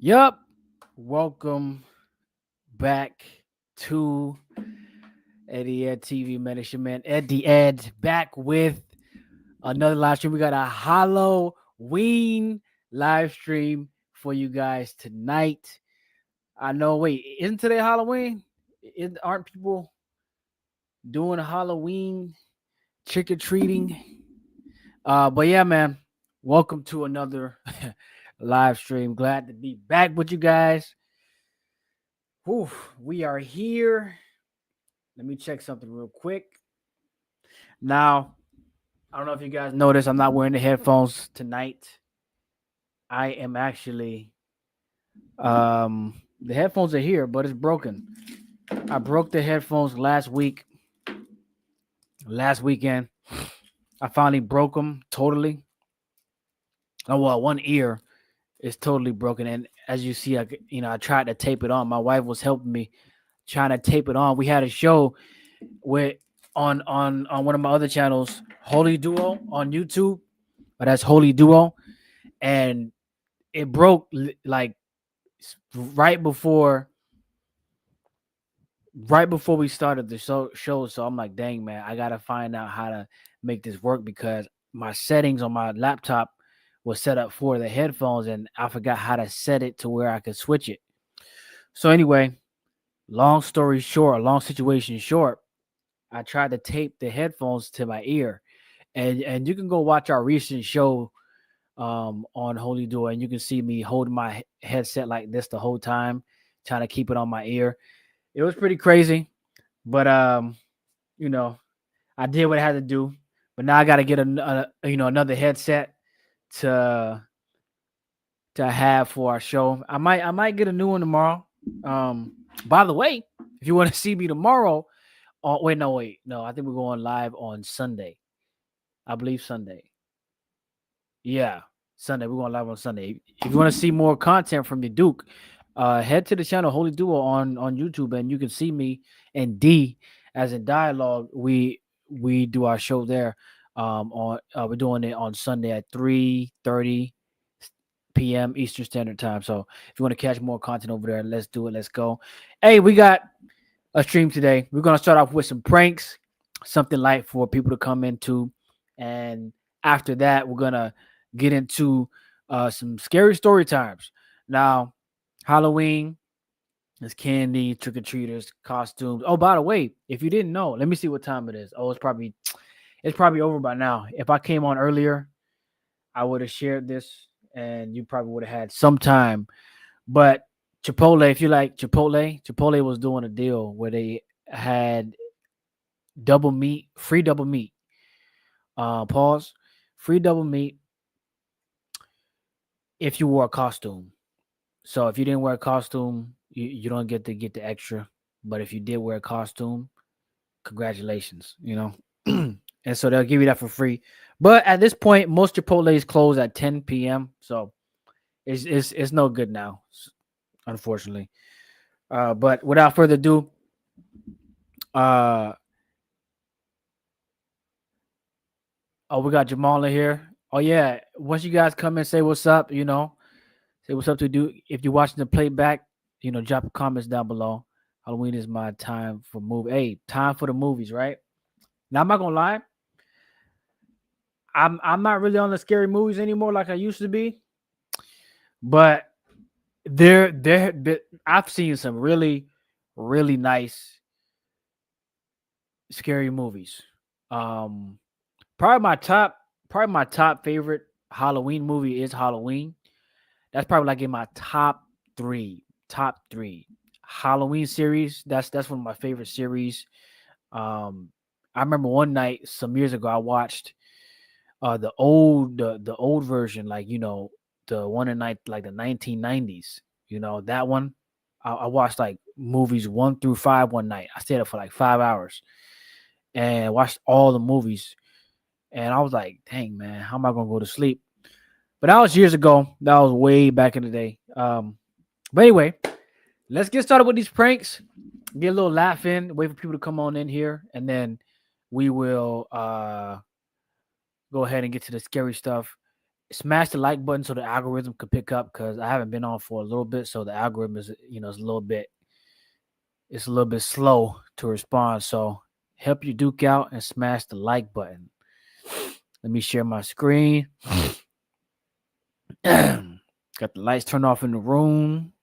Yup. Welcome back to Eddie Ed TV Man. It's your man Eddie Ed back with another live stream. We got a Halloween live stream for you guys tonight. I know. Wait, isn't today Halloween? Aren't people doing Halloween trick or treating? But yeah, man. Welcome to another live stream. Glad to be back with you guys. Whew, we are here. Let me check something real quick. Now, I don't know if you guys noticed, I'm not wearing the headphones tonight. I am actually the headphones are here, but it's broken. I broke the headphones last weekend. I finally broke them totally. Oh well, one ear is totally broken, and as you see, I tried to tape it on. My wife was helping me trying to tape it on. We had a show with on one of my other channels, Holy Duo on YouTube. But that's Holy Duo, and it broke like right before we started the show. So I'm like, dang man, I gotta find out how to make this work because my settings on my laptop was set up for the headphones, and I forgot how to set it to where I could switch it. So anyway, long story short, long situation short, I tried to tape the headphones to my ear, and you can go watch our recent show on Holy Duo, and you can see me holding my headset like this the whole time, trying to keep it on my ear. It was pretty crazy, but you know, I did what I had to do. But now I got to get another headset to have for our show. I might get a new one tomorrow. By the way, if you want to see me tomorrow, wait, no, I think we're going live on Sunday. I believe Sunday. Yeah, Sunday. We're going live on Sunday. If you want to see more content from the Duke, head to the channel Holy Duo on YouTube, and you can see me and D as in dialogue. We do our show there. On We're doing it on Sunday at 3:30 p.m. Eastern Standard Time. So if you want to catch more content over there, let's do it. Let's go. Hey, we got a stream today. We're gonna start off with some pranks, something light for people to come into, and after that, we're gonna get into some scary story times. Now, Halloween is candy, trick or treaters, costumes. Oh, by the way, if you didn't know, let me see what time it is. Oh, it's probably over by now. If I came on earlier, I would have shared this, and you probably would have had some time. But Chipotle, if you like Chipotle was doing a deal where they had double meat, free double meat. Pause. Free double meat if you wore a costume. So if you didn't wear a costume, you don't get the extra. But if you did wear a costume, congratulations. And so they'll give you that for free. But at this point, most Chipotle's close at 10 p.m. So it's no good now, unfortunately. But without further ado, uh, oh, we got Jamal in here. Oh yeah, once you guys come and say what's up, say what's up to do. If you're watching the playback, drop comments down below. Halloween is my time for movie. Hey, time for the movies, right? Now I'm not gonna lie. I'm not really on the scary movies anymore like I used to be, but I've seen some really, really nice scary movies. Um, probably my top favorite Halloween movie is Halloween. That's probably like in my top three Halloween series. That's one of my favorite series. Um, I remember one night some years ago I watched the old version, like the one in like the 1990s. That one. I watched like movies 1 through 5 one night. I stayed up for like 5 hours and watched all the movies. And I was like, dang man, how am I gonna go to sleep? But that was years ago. That was way back in the day. But anyway, let's get started with these pranks. Get a little laugh in, wait for people to come on in here, and then we will go ahead and get to the scary stuff. smash the like button so the algorithm could pick up, because I haven't been on for a little bit, so the algorithm is, it's a little bit slow to respond. So help your Duke out and smash the like button. Let me share my screen. Got the lights turned off in the room.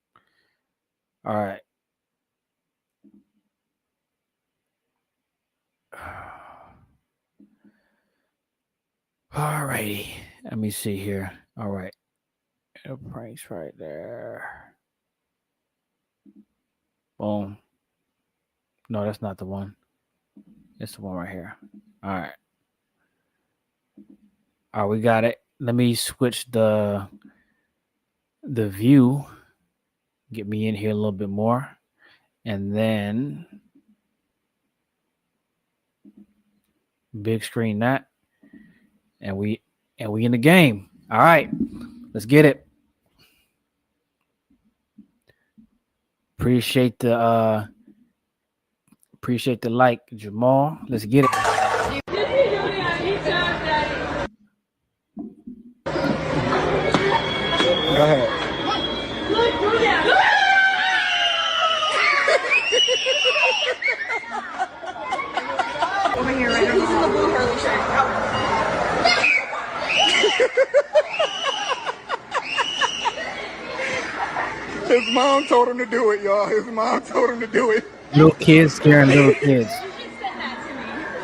All right. All righty. Let me see here. All right. The price right there. Boom. No, that's not the one. It's the one right here. All right. All right, we got it. Let me switch the view. Get me in here a little bit more. And then big screen that. And we in the game. All right. Let's get it. Appreciate the like, Jamal. Let's get it. Go ahead. Over here, right? He's in the blue curly shirt. His mom told him to do it, y'all. His mom told him to do it. Little kids scaring little kids.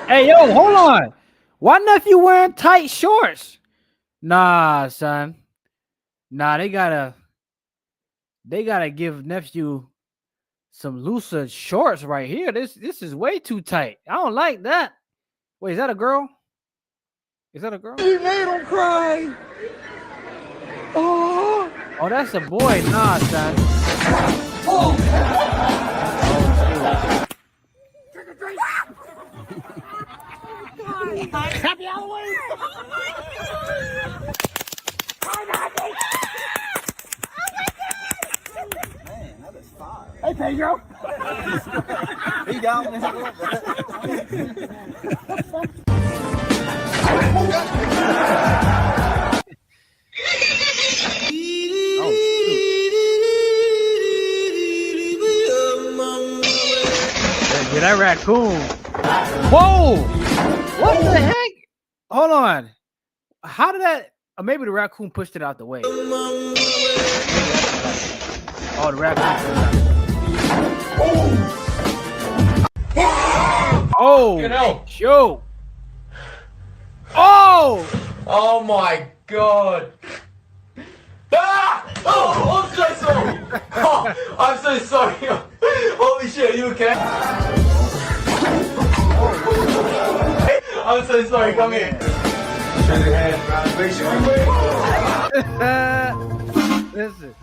Hey, yo, hold on. Why nephew wearing tight shorts? Nah, son. Nah, they gotta give nephew some looser shorts right here. This is way too tight. I don't like that. Wait, is that a girl? Is that a girl? He made him cry. Oh, that's a boy. Nah, son. Oh. happy Halloween. Man, that is fire. Hey, Pedro. He got me. Yeah, that raccoon. Whoa! What the heck? Hold on. How did that? Maybe the raccoon pushed it out the way. Oh, the raccoon. Oh, shoot. Oh! Oh my god! Ah! Oh, I'm so sorry! Oh, I'm so sorry! Holy shit, are you okay? I'm so sorry, come here. Shake your hand, Listen.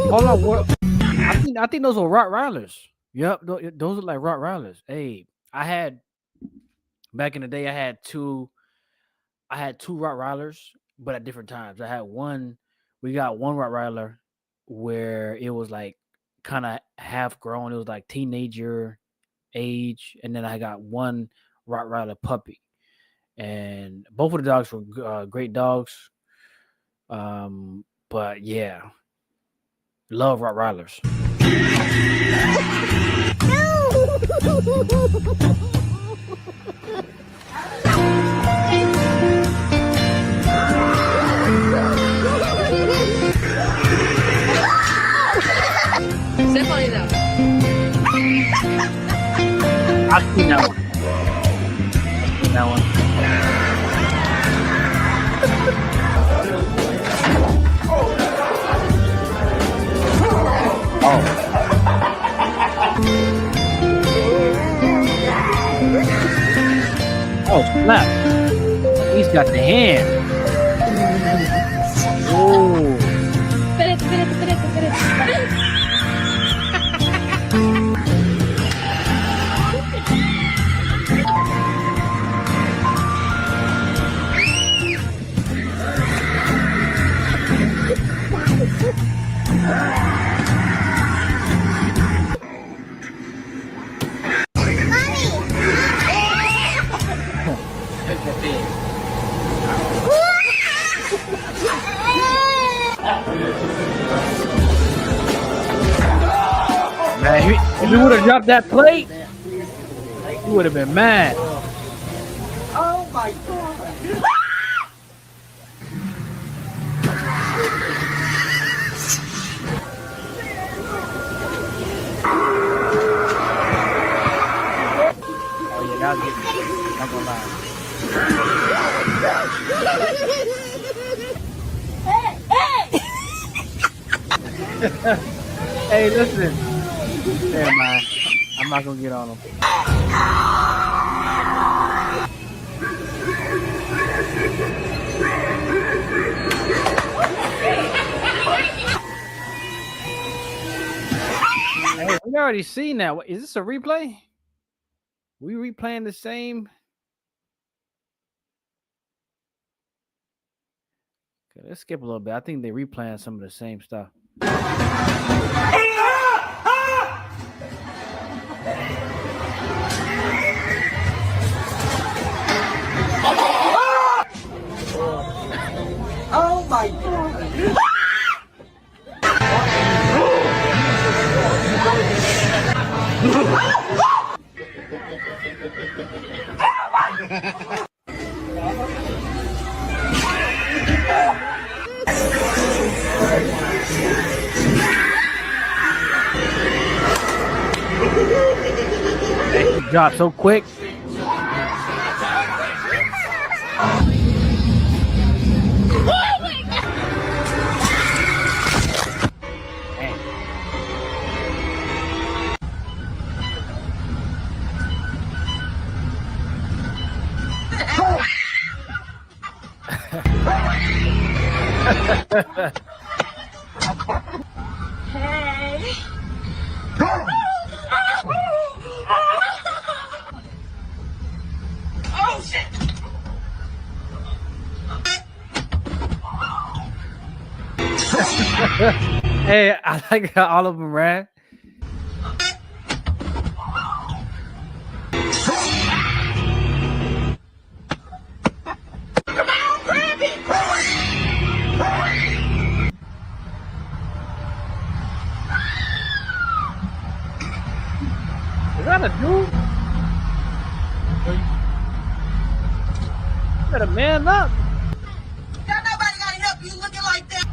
Hold on, what? I think those are Rottweilers. Yep, those are like Rottweilers. Hey, back in the day, I had two Rottweilers, but at different times. We got one Rottweiler where it was like kind of half grown. It was like teenager age, and then I got one Rottweiler puppy. and both of the dogs were great dogs. But yeah, love Rottweilers. C'est funny though. I've seen that one. That one. Oh snap! He's got the hand. Oh. Espérate, espérate, espérate, espérate. Man, if he would have dropped that plate, he would have been mad. Oh my God. Oh yeah, that'll get me. Not gonna lie. Hey, listen. Hey man, I'm not gonna get on him. Hey, we already seen that. Is this a replay? We replaying the same? Okay, let's skip a little bit. I think they're replaying some of the same stuff. Oh my God. He dropped so quick. Hey. Oh shit. Hey, I like how all of them ran. Is that a dude? You better man up. Got nobody gotta help you looking like that.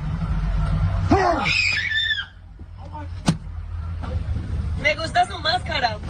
Niggas, that's a must cut out.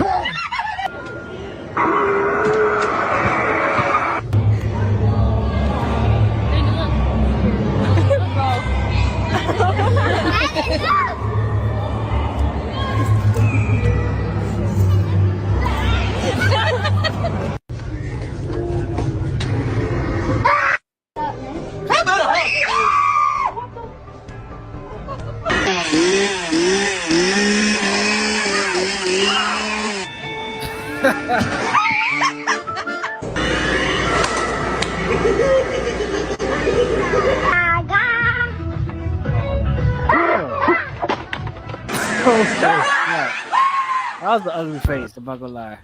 That was the ugly face, I'm not gonna lie.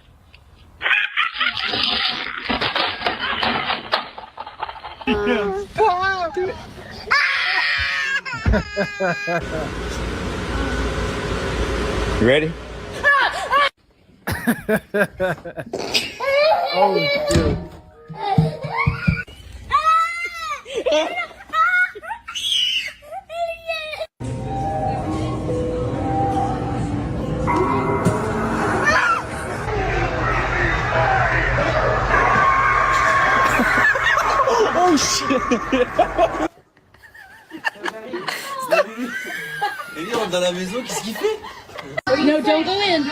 You ready? Oh, shoot. Oh shit! Il rentre dans la maison, qu'est-ce qu'il fait? No, don't go in.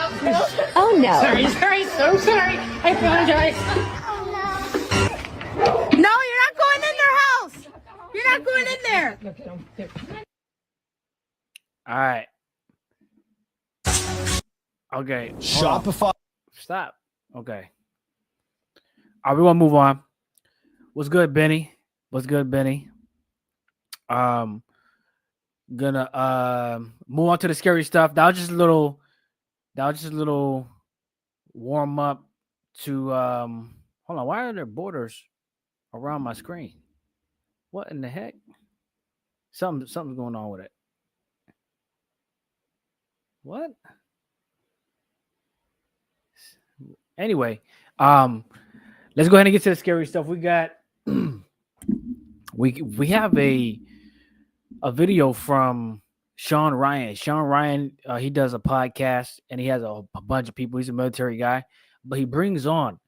Oh no. Sorry, so sorry. I apologize. No, you're not going in their house. You're not going in there. All right. Okay. Shopify. Stop. Okay. All right, we're gonna move on. What's good, Benny? What's good, Benny? Gonna move on to the scary stuff. That was just a little warm up to hold on, why are there borders around my screen? What in the heck? Something's going on with it. What? Anyway, let's go ahead and get to the scary stuff. We got we have a video from Sean Ryan. Sean Ryan, he does a podcast and he has a bunch of people. He's a military guy, but he brings on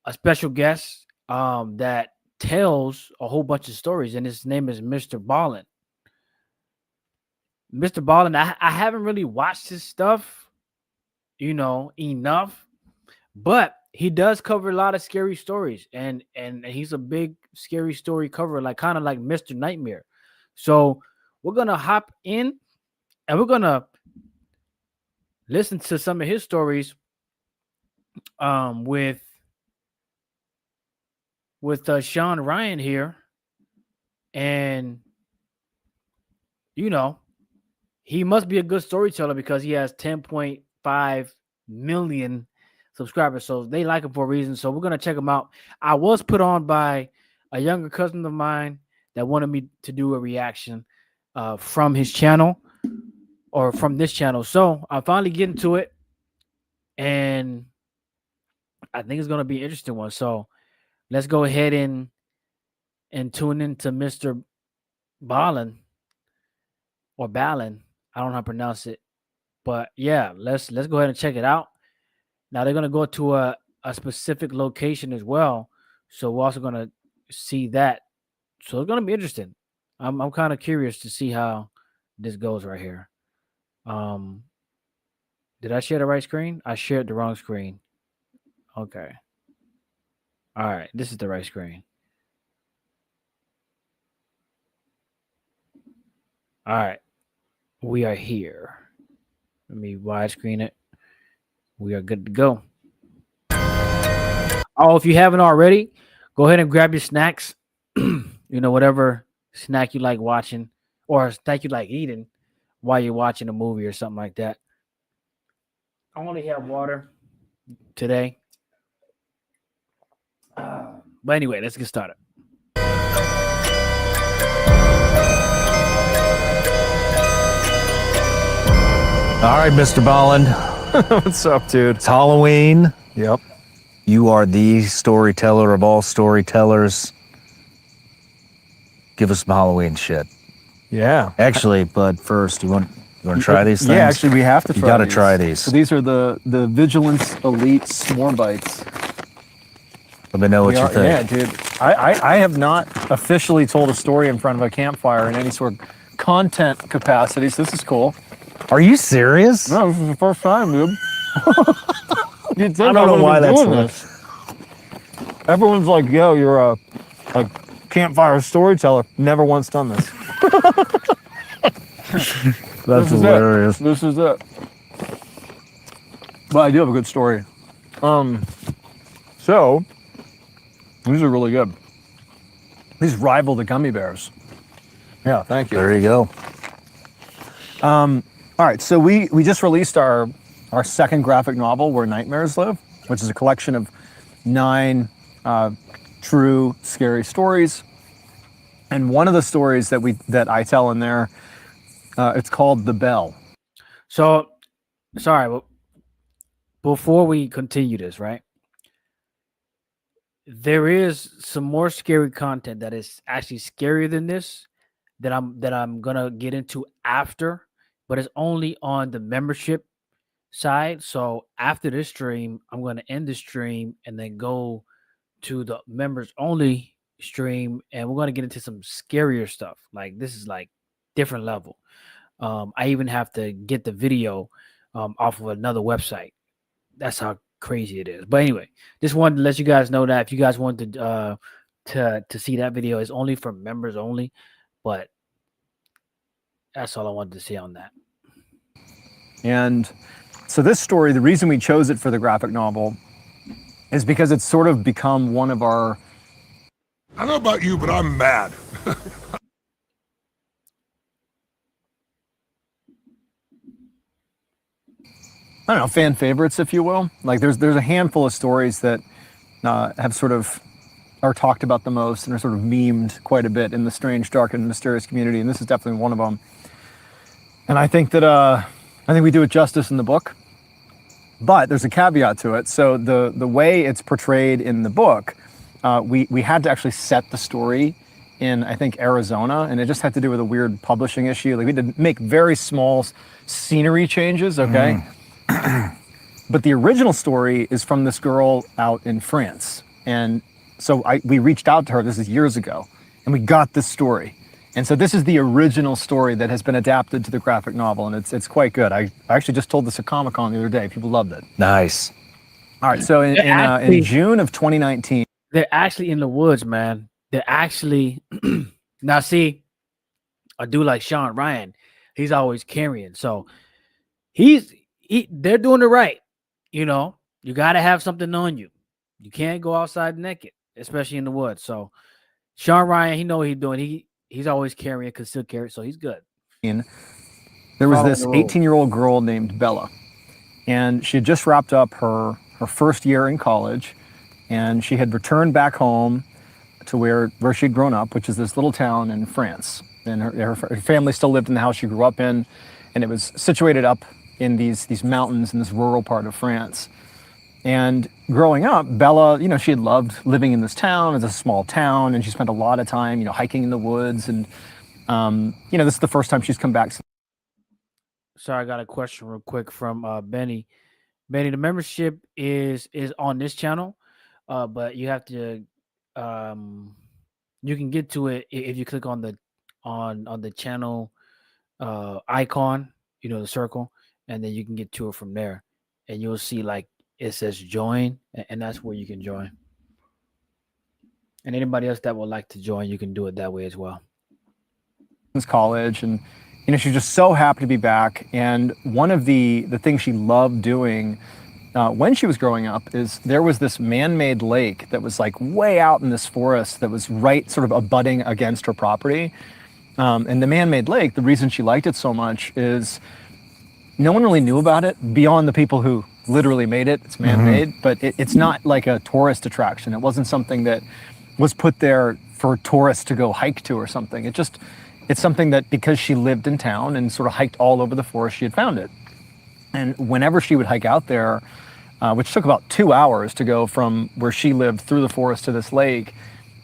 a special guest that tells a whole bunch of stories, and his name is Mr. Ballin. Mr. Ballin, I haven't really watched his stuff, enough, but he does cover a lot of scary stories, and he's a big scary story coverer, like kind of like Mr. Nightmare. So we're gonna hop in and we're gonna listen to some of his stories with Sean Ryan here. And he must be a good storyteller because he has 10.5 million subscribers. So they like him for a reason. So we're gonna check him out. I was put on by a younger cousin of mine that wanted me to do a reaction from his channel or from this channel. So I'm finally getting to it, and I think it's going to be an interesting one. So let's go ahead and tune into Mr. Ballin or Ballin. I don't know how to pronounce it, but yeah, let's go ahead and check it out. Now they're going to go to a specific location as well. So we're also going to see that. So it's going to be interesting. I'm kind of curious to see how this goes right here. Did I share the right screen? I shared the wrong screen. Okay. All right. This is the right screen. All right. We are here. Let me widescreen it. We are good to go. Oh, if you haven't already, go ahead and grab your snacks. Whatever snack you like watching or snack you like eating while you're watching a movie or something like that. I only have water today. But anyway, let's get started. All right, Mr. Ballin. What's up, dude? It's Halloween. Yep. You are the storyteller of all storytellers. Give us some Halloween shit. Yeah. Actually, but first, you want to try these things? Yeah, actually, we have to try You got to these. try these. So these are the Vigilance Elite S'more Bites. Let me know what you think. Yeah, dude. I have not officially told a story in front of a campfire in any sort of content capacity, so this is cool. Are you serious? No, this is the first time, dude. I don't know why that's this. Everyone's like, yo, you're a campfire storyteller. Never once done this. That's hilarious. This is it. But I do have a good story. So these are really good. These rival the gummy bears. Yeah, thank you. There you go. All right, so we just released our second graphic novel, Where Nightmares Live, which is a collection of 9 true scary stories. And one of the stories that I tell in there, it's called The Bell. So, sorry, but before we continue this, right? There is some more scary content that is actually scarier than this that I'm gonna get into after, but it's only on the membership side. So after this stream, I'm gonna end the stream and then go to the members only stream, and we're gonna get into some scarier stuff. Like this is like different level. I even have to get the video off of another website. That's how crazy it is. But anyway, just wanted to let you guys know that if you guys want to see that video, it's only for members only. But that's all I wanted to say on that. And so this story, the reason we chose it for the graphic novel is because it's sort of become one of our... I don't know about you, but I'm mad. I don't know, fan favorites, if you will. Like there's a handful of stories that have sort of are talked about the most and are sort of memed quite a bit in the strange, dark, and mysterious community, and this is definitely one of them. And I think that we do it justice in the book, but there's a caveat to it. So the way it's portrayed in the book, we had to actually set the story in, I think, Arizona, and it just had to do with a weird publishing issue. Like we had to make very small scenery changes, okay? But the original story is from this girl out in France. And so we reached out to her, this is years ago, and we got this story. And so this is the original story that has been adapted to the graphic novel, and it's quite good. I actually just told this at Comic-Con the other day. People loved it. Nice. All right, so in June of 2019... They're actually in the woods, man. They're actually... Now, see, a dude like Sean Ryan, he's always carrying. So they're doing it right. You know, you got to have something on you. You can't go outside naked, especially in the woods. So Sean Ryan, he know what he's doing. He's always carrying, can still carry, so he's good. There was this 18-year-old girl named Bella, and she had just wrapped up her first year in college, and she had returned back home to where she'd grown up, which is this little town in France. And her family still lived in the house she grew up in, and it was situated up in these mountains in this rural part of France. And growing up, Bella, you know, she had loved living in this town. It's a small town, and she spent a lot of time, you know, hiking in the woods. And, you know, this is the first time she's come back. Sorry, I got a question real quick from Benny. Benny, the membership is on this channel, but you have to, you can get to it if you click on the channel icon, you know, the circle, and then you can get to it from there, and you'll see like it says join, and that's where you can join. And anybody else that would like to join, you can do it that way as well. College, and you know, she's just so happy to be back. And one of the things she loved doing when she was growing up is there was this man-made lake that was like way out in this forest that was right sort of abutting against her property. And the man-made lake, the reason she liked it so much is no one really knew about it beyond the people who literally made it. It's man-made, but it's not like a tourist attraction. It wasn't something that was put there for tourists to go hike to or something. It's something that because she lived in town and sort of hiked all over the forest, she had found it. And whenever she would hike out there, which took about 2 hours to go from where she lived through the forest to this lake,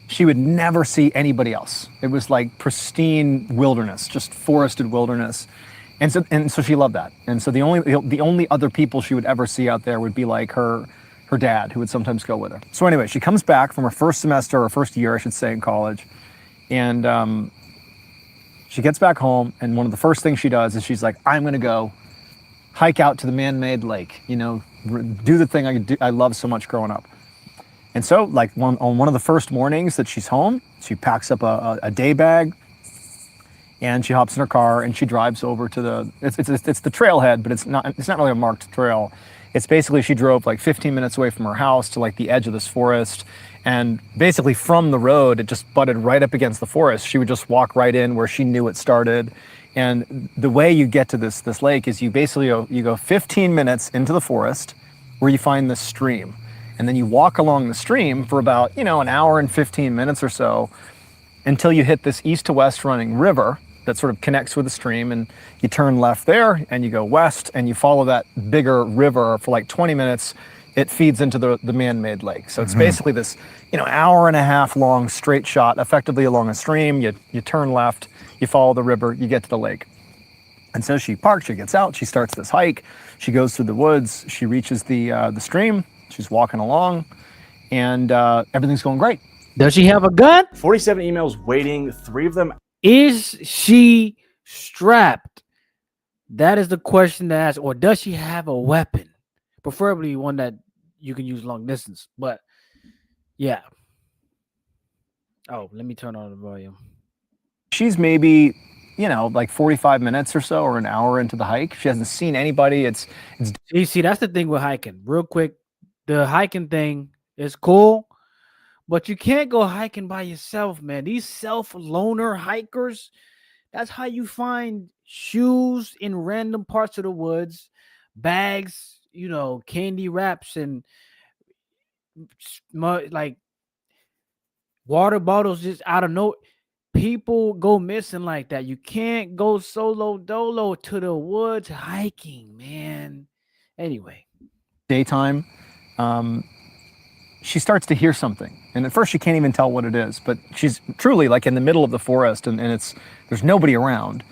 she would never see anybody else. It was like pristine wilderness, just forested wilderness. And so she loved that. And so the only other people she would ever see out there would be like her dad, who would sometimes go with her. So anyway, she comes back from her first semester, or first year, I should say, in college. And she gets back home, and one of the first things she does is she's like, I'm going to go hike out to the man-made lake, you know, do the thing I love so much growing up. And so, like, on one of the first mornings that she's home, she packs up a day bag, and she hops in her car, and she drives over to it's the trailhead, but it's not really a marked trail. It's basically, she drove like 15 minutes away from her house to like the edge of this forest, and basically from the road, it just butted right up against the forest. She would just walk right in where she knew it started. And the way you get to this lake is you basically go 15 minutes into the forest where you find this stream. And then you walk along the stream for about, an hour and 15 minutes or so until you hit this east to west running river that sort of connects with the stream, and you turn left there and you go west and you follow that bigger river for like 20 minutes. It feeds into the man-made lake. So it's basically this, hour and a half long straight shot, effectively along a stream. You turn left, you follow the river, you get to the lake. And so she parks, she gets out, she starts this hike, she goes through the woods, she reaches the stream, she's walking along, and everything's going great. Does she have a gun? 47 emails waiting, 3 of them. Is she strapped? That is the question to ask. Or does she have a weapon? Preferably one that you can use long distance. But yeah. Oh, let me turn on the volume. She's maybe, like 45 minutes or so, or an hour into the hike. She hasn't seen anybody. It's You see, that's the thing with hiking. Real quick, the hiking thing is cool, but you can't go hiking by yourself, man. These self-loner hikers, that's how you find shoes in random parts of the woods, bags, candy wraps, and like water bottles just out of nowhere. People go missing like that. You can't go solo dolo to the woods hiking, man. Anyway. Daytime. She starts to hear something. And at first she can't even tell what it is, but she's truly like in the middle of the forest and there's nobody around.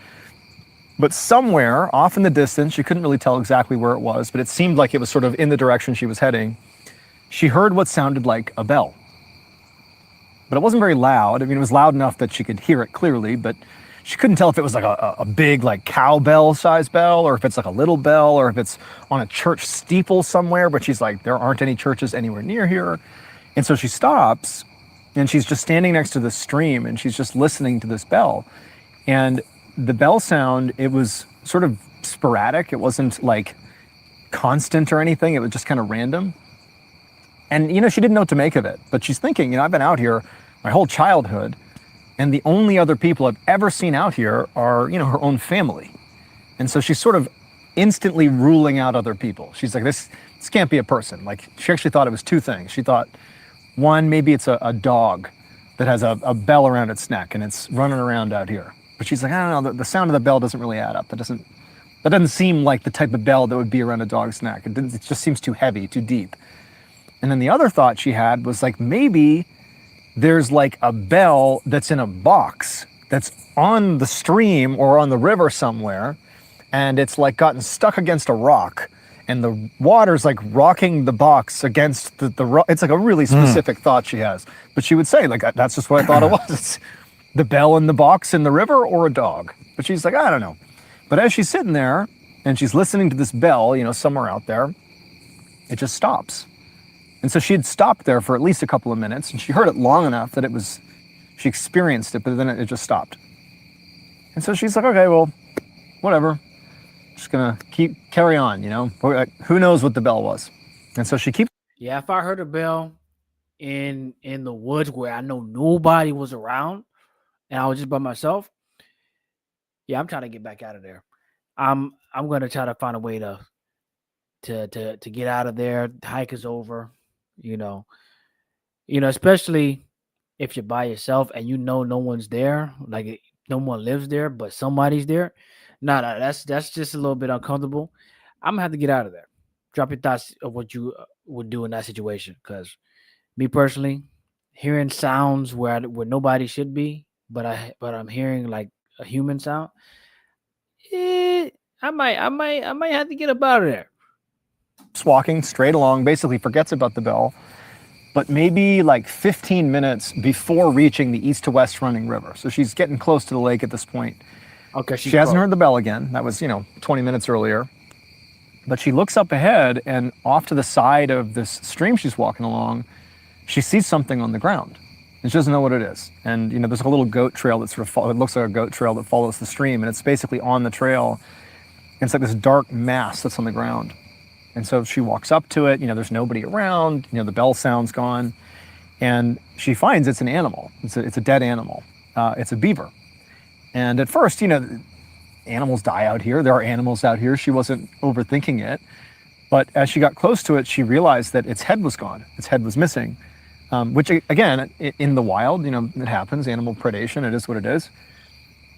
But somewhere off in the distance, she couldn't really tell exactly where it was, but it seemed like it was sort of in the direction she was heading. She heard what sounded like a bell. But it wasn't very loud. I mean, it was loud enough that she could hear it clearly, but she couldn't tell if it was like a big like cowbell size bell, or if it's like a little bell, or if it's on a church steeple somewhere. But she's like, there aren't any churches anywhere near here. And so she stops and she's just standing next to the stream and she's just listening to this bell. And the bell sound, it was sort of sporadic. It wasn't like constant or anything. It was just kind of random. And, she didn't know what to make of it, but she's thinking, I've been out here my whole childhood, and the only other people I've ever seen out here are, her own family. And so she's sort of instantly ruling out other people. She's like, this can't be a person. Like, she actually thought it was 2 things. She thought, one, maybe it's a dog that has a bell around its neck and it's running around out here. But she's like, I don't know, the sound of the bell doesn't really add up. That doesn't seem like the type of bell that would be around a dog's neck. It just seems too heavy, too deep. And then the other thought she had was like, maybe there's like a bell that's in a box that's on the stream or on the river somewhere, and it's like gotten stuck against a rock, and the water's like rocking the box against the rock. It's like a really specific thought she has. But she would say, like, that's just what I thought it was. It's the bell in the box in the river or a dog. But she's like, I don't know. But as she's sitting there and she's listening to this bell, somewhere out there, it just stops. And so she had stopped there for at least a couple of minutes, and she heard it long enough that she experienced it, but then it just stopped. And so she's like, okay, well, whatever. Just gonna carry on, Who knows what the bell was? And so she keeps. Yeah, if I heard a bell in the woods where I know nobody was around and I was just by myself, yeah, I'm trying to get back out of there. I'm gonna try to find a way to get out of there. The hike is over. Especially if you're by yourself and no one's there, like no one lives there, but somebody's there. No, that's just a little bit uncomfortable. I'm gonna have to get out of there. Drop your thoughts of what you would do in that situation, because me personally, hearing sounds where nobody should be, but I'm hearing like a human sound, I might have to get up out of there. Walking straight along, basically forgets about the bell, but maybe like 15 minutes before reaching the east to west running river. So she's getting close to the lake at this point. Okay, she hasn't heard the bell again. That was, 20 minutes earlier. But she looks up ahead, and off to the side of this stream she's walking along, she sees something on the ground. And she doesn't know what it is. And, there's a little goat trail that it looks like a goat trail that follows the stream, and it's basically on the trail. And it's like this dark mass that's on the ground. And so she walks up to it, there's nobody around, the bell sound's gone, and she finds it's an animal. It's a dead animal. It's a beaver. And at first, animals die out here. There are animals out here. She wasn't overthinking it. But as she got close to it, she realized that its head was gone. Its head was missing, which again, in the wild, it happens, animal predation, it is what it is.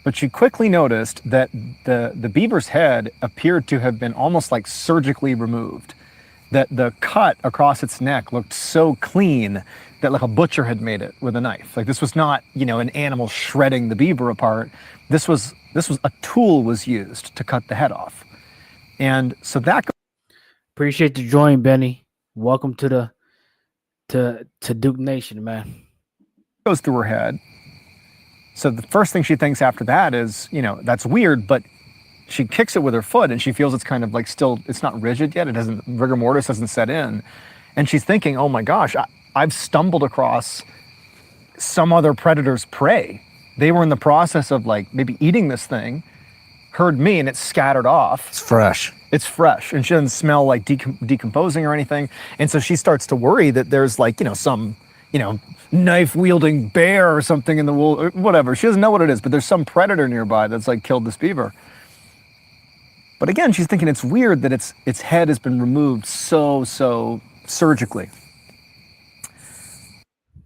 But she quickly noticed that the beaver's head appeared to have been almost like surgically removed, that the cut across its neck looked so clean that like a butcher had made it with a knife. Like this was not, an animal shredding the beaver apart. This was a tool was used to cut the head off. And so that Appreciate the join, Benny. Welcome to Duke Nation, man. goes through her head. So the first thing she thinks after that is, that's weird, but she kicks it with her foot and she feels it's kind of like still, it's not rigid yet. Rigor mortis hasn't set in. And she's thinking, oh my gosh, I've stumbled across some other predator's prey. They were in the process of like maybe eating this thing, heard me, and it scattered off. It's fresh. It's fresh, and she doesn't smell like decomposing or anything. And so she starts to worry that there's like, some, knife-wielding bear or something in the wool, or whatever. She doesn't know what it is, but there's some predator nearby that's like killed this beaver. But again, she's thinking it's weird that its head has been removed so surgically.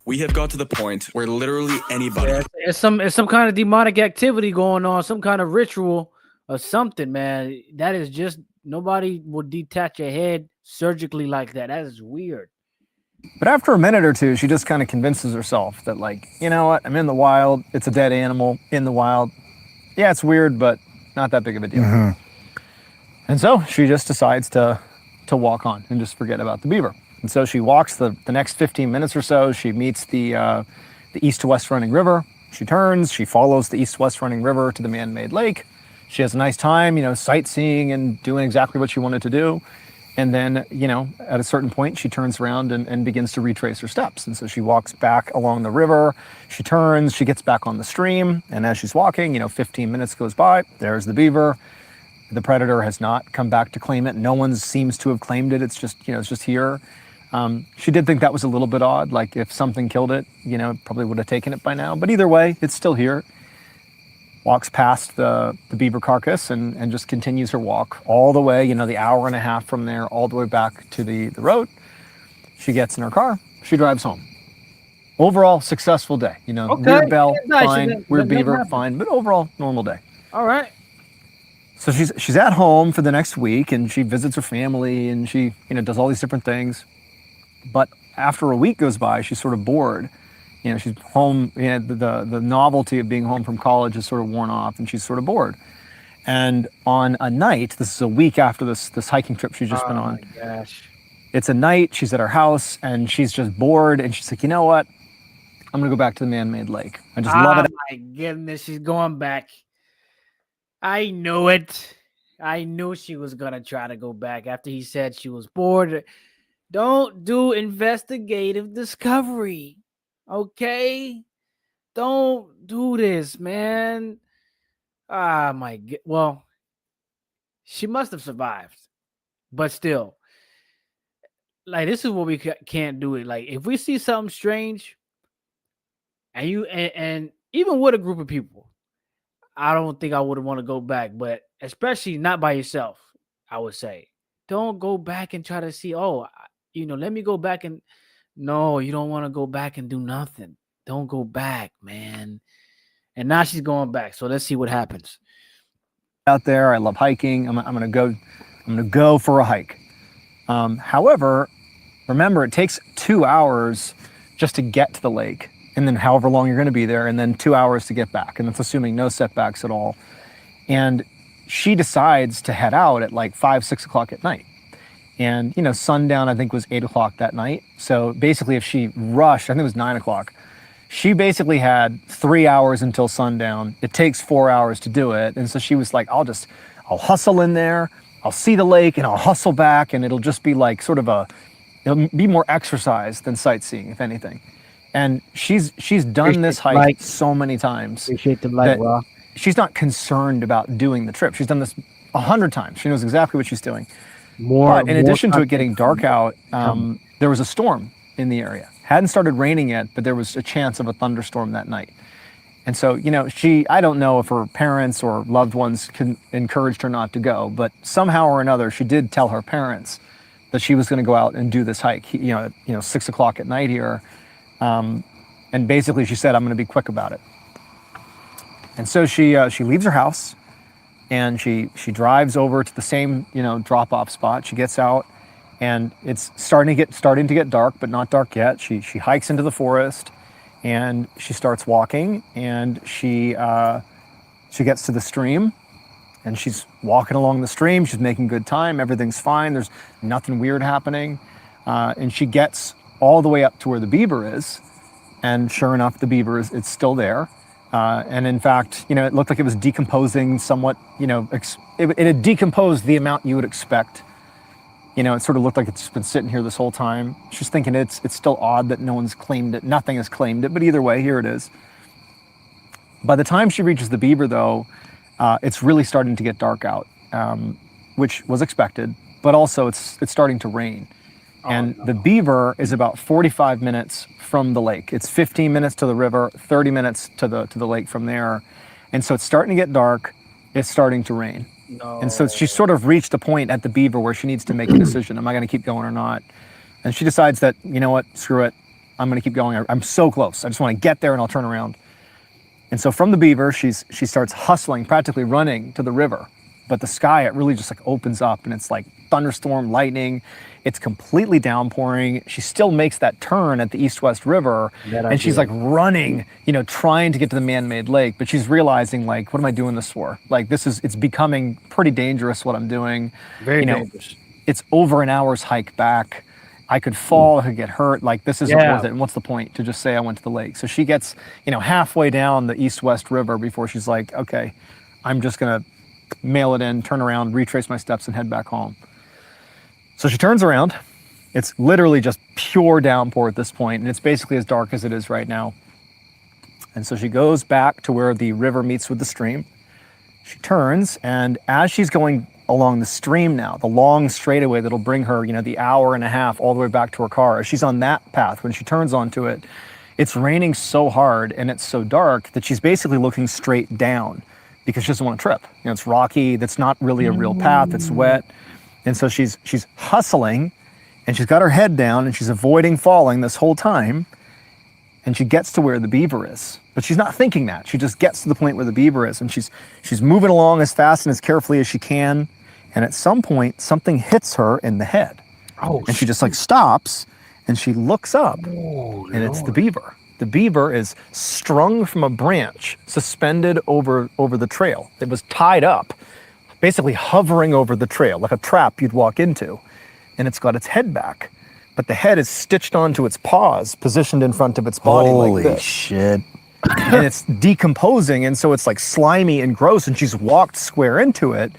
We have got to the point where literally anybody. Yeah, it's some kind of demonic activity going on, some kind of ritual or something, man. That is just nobody would detach a head surgically like that. That is weird. But after a minute or two, she just kind of convinces herself that, like, you know what, I'm in the wild. It's a dead animal in the wild. Yeah, it's weird, but not that big of a deal. Mm-hmm. And so she just decides to walk on and just forget about the beaver. And so she walks the next 15 minutes or so. She meets the east to west running river. She turns, she follows the east to west running river to the man-made lake. She has a nice time, sightseeing and doing exactly what she wanted to do. And then, at a certain point, she turns around and begins to retrace her steps. And so she walks back along the river. She turns, she gets back on the stream. And as she's walking, 15 minutes goes by. There's the beaver. The predator has not come back to claim it. No one seems to have claimed it. It's just, it's just here. She did think that was a little bit odd. Like if something killed it, probably would have taken it by now. But either way, it's still here. Walks past the beaver carcass and just continues her walk all the way, the hour and a half from there, all the way back to the road. She gets in her car. She drives home. Overall, successful day. Okay. Weird bell, Nice. fine. Weird beaver, fine. But overall, normal day. All right. So she's at home for the next week, and she visits her family, and she does all these different things. But after a week goes by, she's sort of bored. She's home. The novelty of being home from college is sort of worn off, and she's sort of bored. And on a night, this is a week after this hiking trip she's just been on. Oh my gosh. It's a night. She's at her house, and she's just bored. And she's like, you know what? I'm gonna go back to the man-made lake. I just love it. Oh my goodness, she's going back. I knew it. I knew she was gonna try to go back after he said she was bored. Don't do investigative discovery, okay? Don't do this, man. Ah, my God. Well, she must have survived, but still, like this is what we can't do it. Like if we see something strange, and even with a group of people, I don't think I would want to go back, but especially not by yourself. I would say, don't go back and try to see. Oh, let me go back and no, you don't want to go back and do nothing. Don't go back, man. And now she's going back. So let's see what happens. Out there, I love hiking. I'm gonna go for a hike. However, remember it takes 2 hours just to get to the lake, and then however long you're going to be there, and then 2 hours to get back, and that's assuming no setbacks at all. And she decides to head out at like 5-6 o'clock at night. And sundown I think was 8 o'clock that night. So basically, if she rushed, I think it was 9 o'clock. She basically had 3 hours until sundown. It takes 4 hours to do it. And so she was like, I'll hustle in there, I'll see the lake, and I'll hustle back, and it'll just be like sort of it'll be more exercise than sightseeing, if anything. And she's done this hike so many times. Appreciate the light, Rob. She's not concerned about doing the trip. She's done this 100 times. She knows exactly what she's doing. But in addition to it getting dark out, there was a storm in the area. Hadn't started raining yet, but there was a chance of a thunderstorm that night. And so, I don't know if her parents or loved ones encouraged her not to go, but somehow or another, she did tell her parents that she was going to go out and do this hike. 6 o'clock at night here, and basically she said, "I'm going to be quick about it." And so she leaves her house, and she drives over to the same drop-off spot. She gets out, and it's starting to get dark, but not dark yet. She hikes into the forest, and she starts walking, and she gets to the stream, and she's walking along the stream. She's making good time. Everything's fine. There's nothing weird happening, and she gets all the way up to where the beaver is, and sure enough, the beaver it's still there. And in fact, it looked like it was decomposing somewhat. It had decomposed the amount you would expect. It sort of looked like it's been sitting here this whole time. She's thinking it's still odd that no one's claimed it. Nothing has claimed it, but either way, here it is. By the time she reaches the beaver, though, it's really starting to get dark out, which was expected, but also it's starting to rain. And the beaver is about 45 minutes from the lake. It's 15 minutes to the river, 30 minutes to the lake from there. And so it's starting to get dark. It's starting to rain. No. And so she's sort of reached a point at the beaver where she needs to make a decision. Am I going to keep going or not? And she decides that, you know what, screw it. I'm going to keep going. I'm so close. I just want to get there and I'll turn around. And so from the beaver, she starts hustling, practically running to the river. But the sky, it really just like opens up, and it's like thunderstorm, lightning. It's completely downpouring. She still makes that turn at the east-west river, and she's like running, trying to get to the man-made lake. But she's realizing, like, what am I doing this for? Like, it's becoming pretty dangerous what I'm doing. Very dangerous. It's over an hour's hike back. I could fall, I could get hurt. Like, this isn't worth it. And what's the point to just say I went to the lake? So she gets, halfway down the east-west river before she's like, okay, I'm just gonna mail it in, turn around, retrace my steps, and head back home. So she turns around. It's literally just pure downpour at this point, and it's basically as dark as it is right now. And so she goes back to where the river meets with the stream. She turns, and as she's going along the stream now, the long straightaway that'll bring her, the hour and a half all the way back to her car, as she's on that path, when she turns onto it, it's raining so hard and it's so dark that she's basically looking straight down, because she doesn't want to trip. It's rocky. That's not really a real path. It's wet. And so she's hustling, and she's got her head down, and she's avoiding falling this whole time. And she gets to where the beaver is. But she's not thinking that. She just gets to the point where the beaver is, and she's moving along as fast and as carefully as she can. And at some point, something hits her in the head. And she just like stops, and she looks up, and it's the beaver. The beaver is strung from a branch, suspended over the trail. It was tied up, basically hovering over the trail, like a trap you'd walk into. And it's got its head back, but the head is stitched onto its paws, positioned in front of its body like this. Holy shit. And it's decomposing, and so it's like slimy and gross, and she's walked square into it.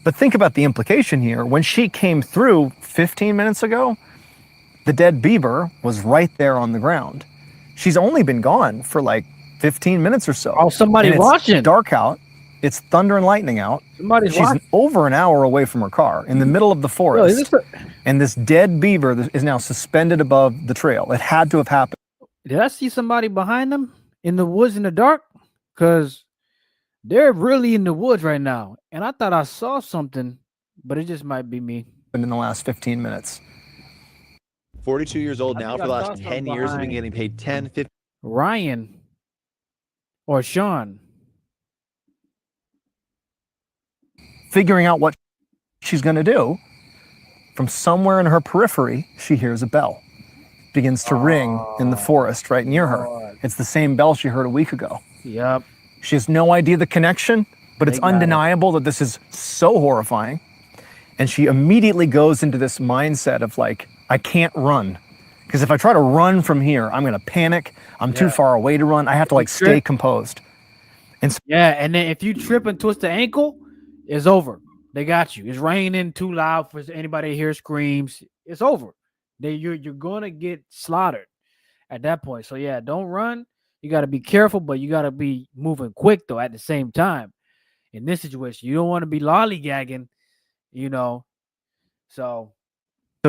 But think about the implication here. When she came through 15 minutes ago, the dead beaver was right there on the ground. She's only been gone for like 15 minutes or so. Oh, somebody's watching. It's dark out. It's thunder and lightning out. She's over an hour away from her car in the middle of the forest. And this dead beaver is now suspended above the trail. It had to have happened. Did I see somebody behind them in the woods in the dark? Because they're really in the woods right now. And I thought I saw something, but it just might be me. In the last 15 minutes. 42 years old now. For the last 10 years, I've been getting paid 10, 15. Ryan or Sean. Figuring out what she's going to do, from somewhere in her periphery, she hears a bell. Begins to ring in the forest right near her. It's the same bell she heard a week ago. Yep. She has no idea the connection, but it's undeniable that this is so horrifying. And she immediately goes into this mindset of like, I can't run. Because if I try to run from here, I'm going to panic. I'm too far away to run. I have to like stay composed. And and then if you trip and twist the ankle, it's over. They got you. It's raining too loud for anybody to hear screams. It's over. You're going to get slaughtered at that point. So yeah, don't run. You got to be careful, but you got to be moving quick though at the same time. In this situation, you don't want to be lollygagging, So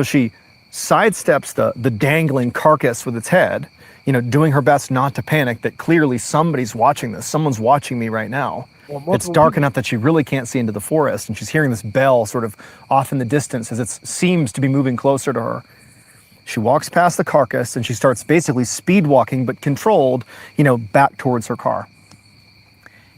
she sidesteps the dangling carcass with its head, you know, doing her best not to panic that clearly somebody's watching this. Someone's watching me right now. It's dark enough that she really can't see into the forest, and she's hearing this bell sort of off in the distance as it seems to be moving closer to her. She walks past the carcass and she starts basically speed walking, but controlled, you know, back towards her car.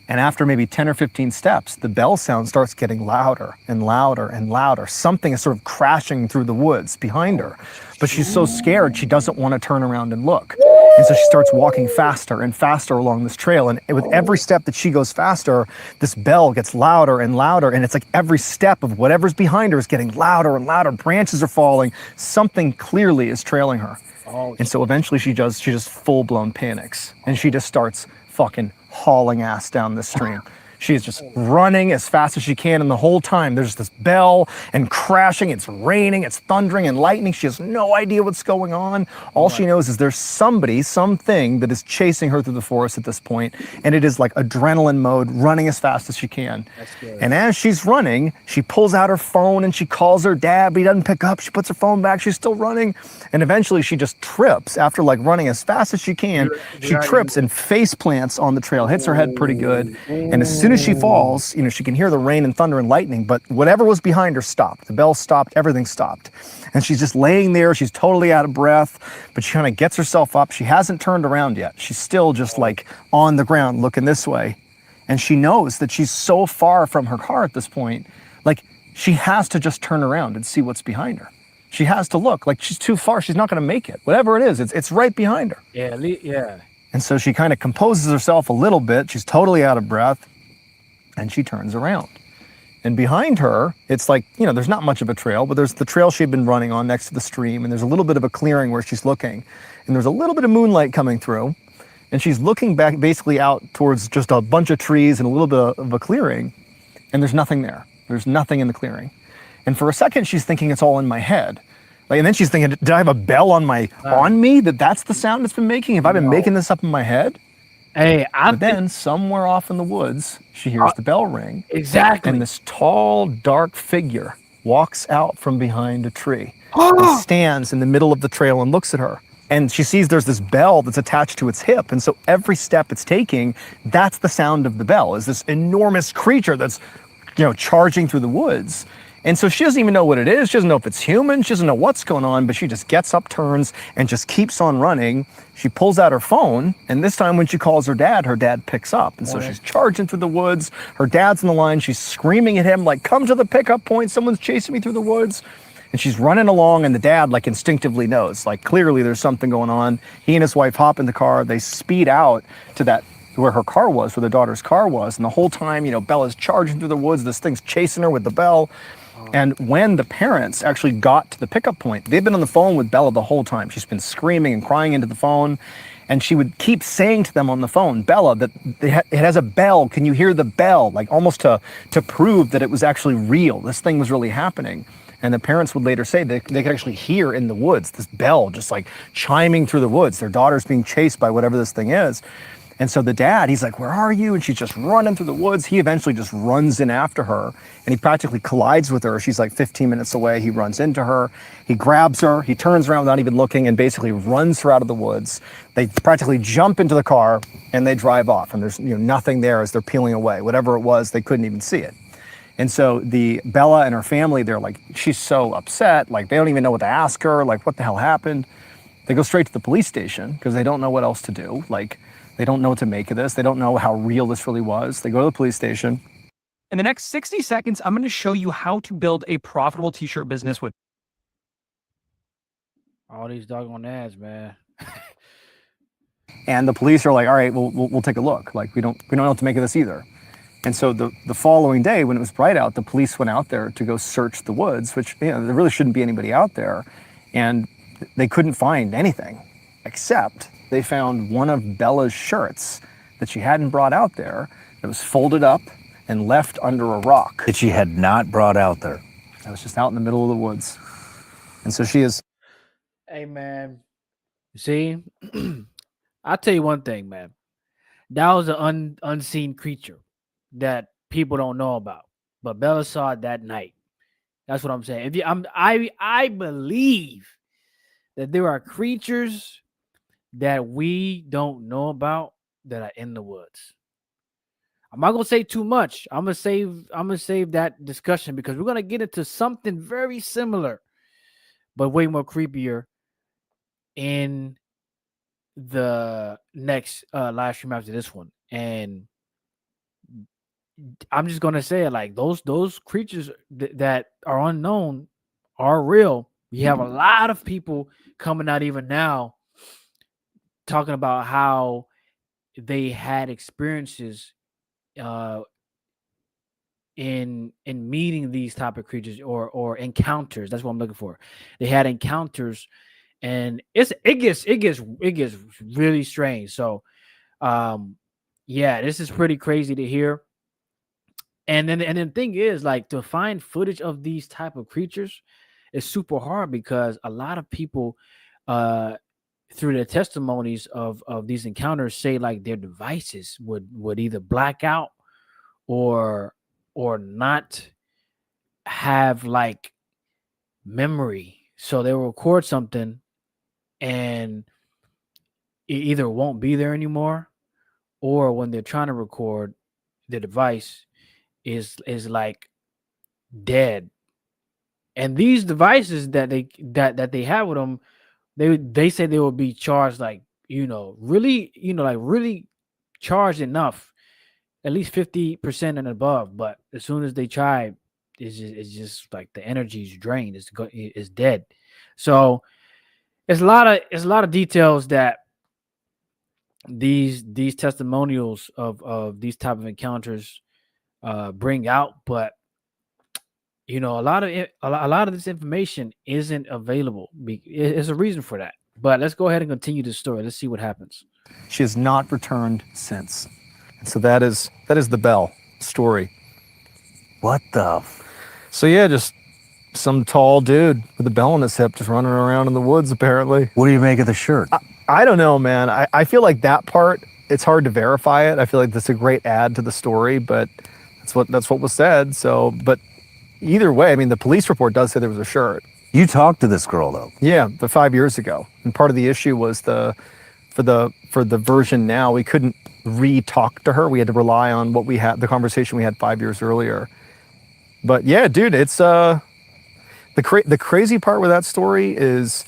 And after maybe 10 or 15 steps, the bell sound starts getting louder and louder and louder. Something is sort of crashing through the woods behind her. But she's so scared, she doesn't want to turn around and look. And so she starts walking faster and faster along this trail. And with every step that she goes faster, this bell gets louder and louder. And it's like every step of whatever's behind her is getting louder and louder. Branches are falling. Something clearly is trailing her. And so eventually she just full-blown panics. And she just starts fucking hauling ass down this stream. She is just running as fast as she can, and the whole time there's this bell and crashing, it's raining, it's thundering and lightning. She has no idea what's going on. All she knows is there's something that is chasing her through the forest at this point, and it is like adrenaline mode, running as fast as she can. And as she's running, she pulls out her phone and she calls her dad, but he doesn't pick up. She puts her phone back, she's still running, and eventually she just trips after like running as fast as she can. She trips and face plants on the trail, hits her head pretty good, and as soon as she falls, you know, she can hear the rain and thunder and lightning, but whatever was behind her stopped. The bell stopped, everything stopped. And she's just laying there, she's totally out of breath, but she kind of gets herself up. She hasn't turned around yet. She's still just like on the ground looking this way. And she knows that she's so far from her car at this point, like she has to just turn around and see what's behind her. She has to look, like she's too far, she's not gonna make it. Whatever it is, it's right behind her. Yeah. And so she kind of composes herself a little bit. She's totally out of breath. And she turns around. And behind her, it's like, you know, there's not much of a trail, but there's the trail she'd been running on next to the stream, and there's a little bit of a clearing where she's looking. And there's a little bit of moonlight coming through, and she's looking back basically out towards just a bunch of trees and a little bit of a clearing, and there's nothing there. There's nothing in the clearing. And for a second, she's thinking it's all in my head. Like, and then she's thinking, did I have a bell on me that's the sound it's been making? Have I been making this up in my head? Hey, But then somewhere off in the woods, she hears the bell ring. Exactly. And this tall, dark figure walks out from behind a tree and stands in the middle of the trail and looks at her. And she sees there's this bell that's attached to its hip. And so every step it's taking, that's the sound of the bell, is this enormous creature that's, you know, charging through the woods. And so she doesn't even know what it is. She doesn't know if it's human. She doesn't know what's going on, but she just gets up, turns, and just keeps on running. She pulls out her phone, and this time when she calls her dad picks up. And so she's charging through the woods. Her dad's on the line. She's screaming at him, like, come to the pickup point. Someone's chasing me through the woods. And she's running along, and the dad, like, instinctively knows, like, clearly there's something going on. He and his wife hop in the car. They speed out to that where her car was, where their daughter's car was. And the whole time, you know, Bella's charging through the woods. This thing's chasing her with the bell. And when the parents actually got to the pickup point, they've been on the phone with Bella the whole time. She's been screaming and crying into the phone. And she would keep saying to them on the phone, Bella, that it has a bell. Can you hear the bell? Like almost to prove that it was actually real. This thing was really happening. And the parents would later say they could actually hear in the woods this bell just like chiming through the woods. Their daughter's being chased by whatever this thing is. And so the dad, he's like, where are you? And she's just running through the woods. He eventually just runs in after her, and he practically collides with her. She's like 15 minutes away. He runs into her. He grabs her. He turns around without even looking and basically runs her out of the woods. They practically jump into the car, and they drive off. And there's, you know, nothing there as they're peeling away. Whatever it was, they couldn't even see it. And so the Bella and her family, they're like, she's so upset. Like, they don't even know what to ask her. Like, what the hell happened? They go straight to the police station because they don't know what else to do. Like, they don't know what to make of this. They don't know how real this really was. They go to the police station. In the next 60 seconds, I'm going to show you how to build a profitable t-shirt business with all these doggone ads, man. And the police are like, all right, we'll take a look. Like, we don't know what to make of this either. And so the following day, when it was bright out, the police went out there to go search the woods, which, you know, there really shouldn't be anybody out there. And they couldn't find anything, except they found one of Bella's shirts that she hadn't brought out there. That was folded up and left under a rock. That she had not brought out there. That was just out in the middle of the woods. And so she is. Hey, man. See, I'll tell you one thing, man. That was an unseen creature that people don't know about. But Bella saw it that night. That's what I'm saying. I believe that there are creatures that we don't know about that are in the woods. I'm not gonna say too much. I'm gonna save that discussion because we're gonna get into something very similar, but way more creepier in the next live stream after this one. And I'm just gonna say it like those creatures that are unknown are real. We have a lot of people coming out even now talking about how they had experiences in meeting these type of creatures or encounters. That's what I'm looking for. They had encounters, and it gets really strange. So yeah, this is pretty crazy to hear. And then the thing is, like, to find footage of these type of creatures is super hard because a lot of people through their testimonies of these encounters say like their devices would either black out or not have like memory. So they will record something and it either won't be there anymore, or when they're trying to record, the device is like dead. And these devices that they have with them, they say they will be charged like, really, like really charged enough, at least 50% and above. But as soon as they try, it's just like the energy's drained. It's dead. So it's a lot of details that these testimonials of these type of encounters bring out. But a lot of this information isn't available. There's a reason for that. But let's go ahead and continue the story. Let's see what happens. She has not returned since. And so that is the Belle story. What the? So yeah, just some tall dude with a bell on his hip just running around in the woods apparently. What do you make of the shirt? I don't know, man. I feel like that part, it's hard to verify it. I feel like that's a great add to the story, but that's what was said. So, but either way, I mean, the police report does say there was a shirt. You talked to this girl though. Yeah, 5 years ago. And part of the issue was for the version now, we couldn't re-talk to her. We had to rely on the conversation we had 5 years earlier. But yeah, dude, it's the crazy part with that story is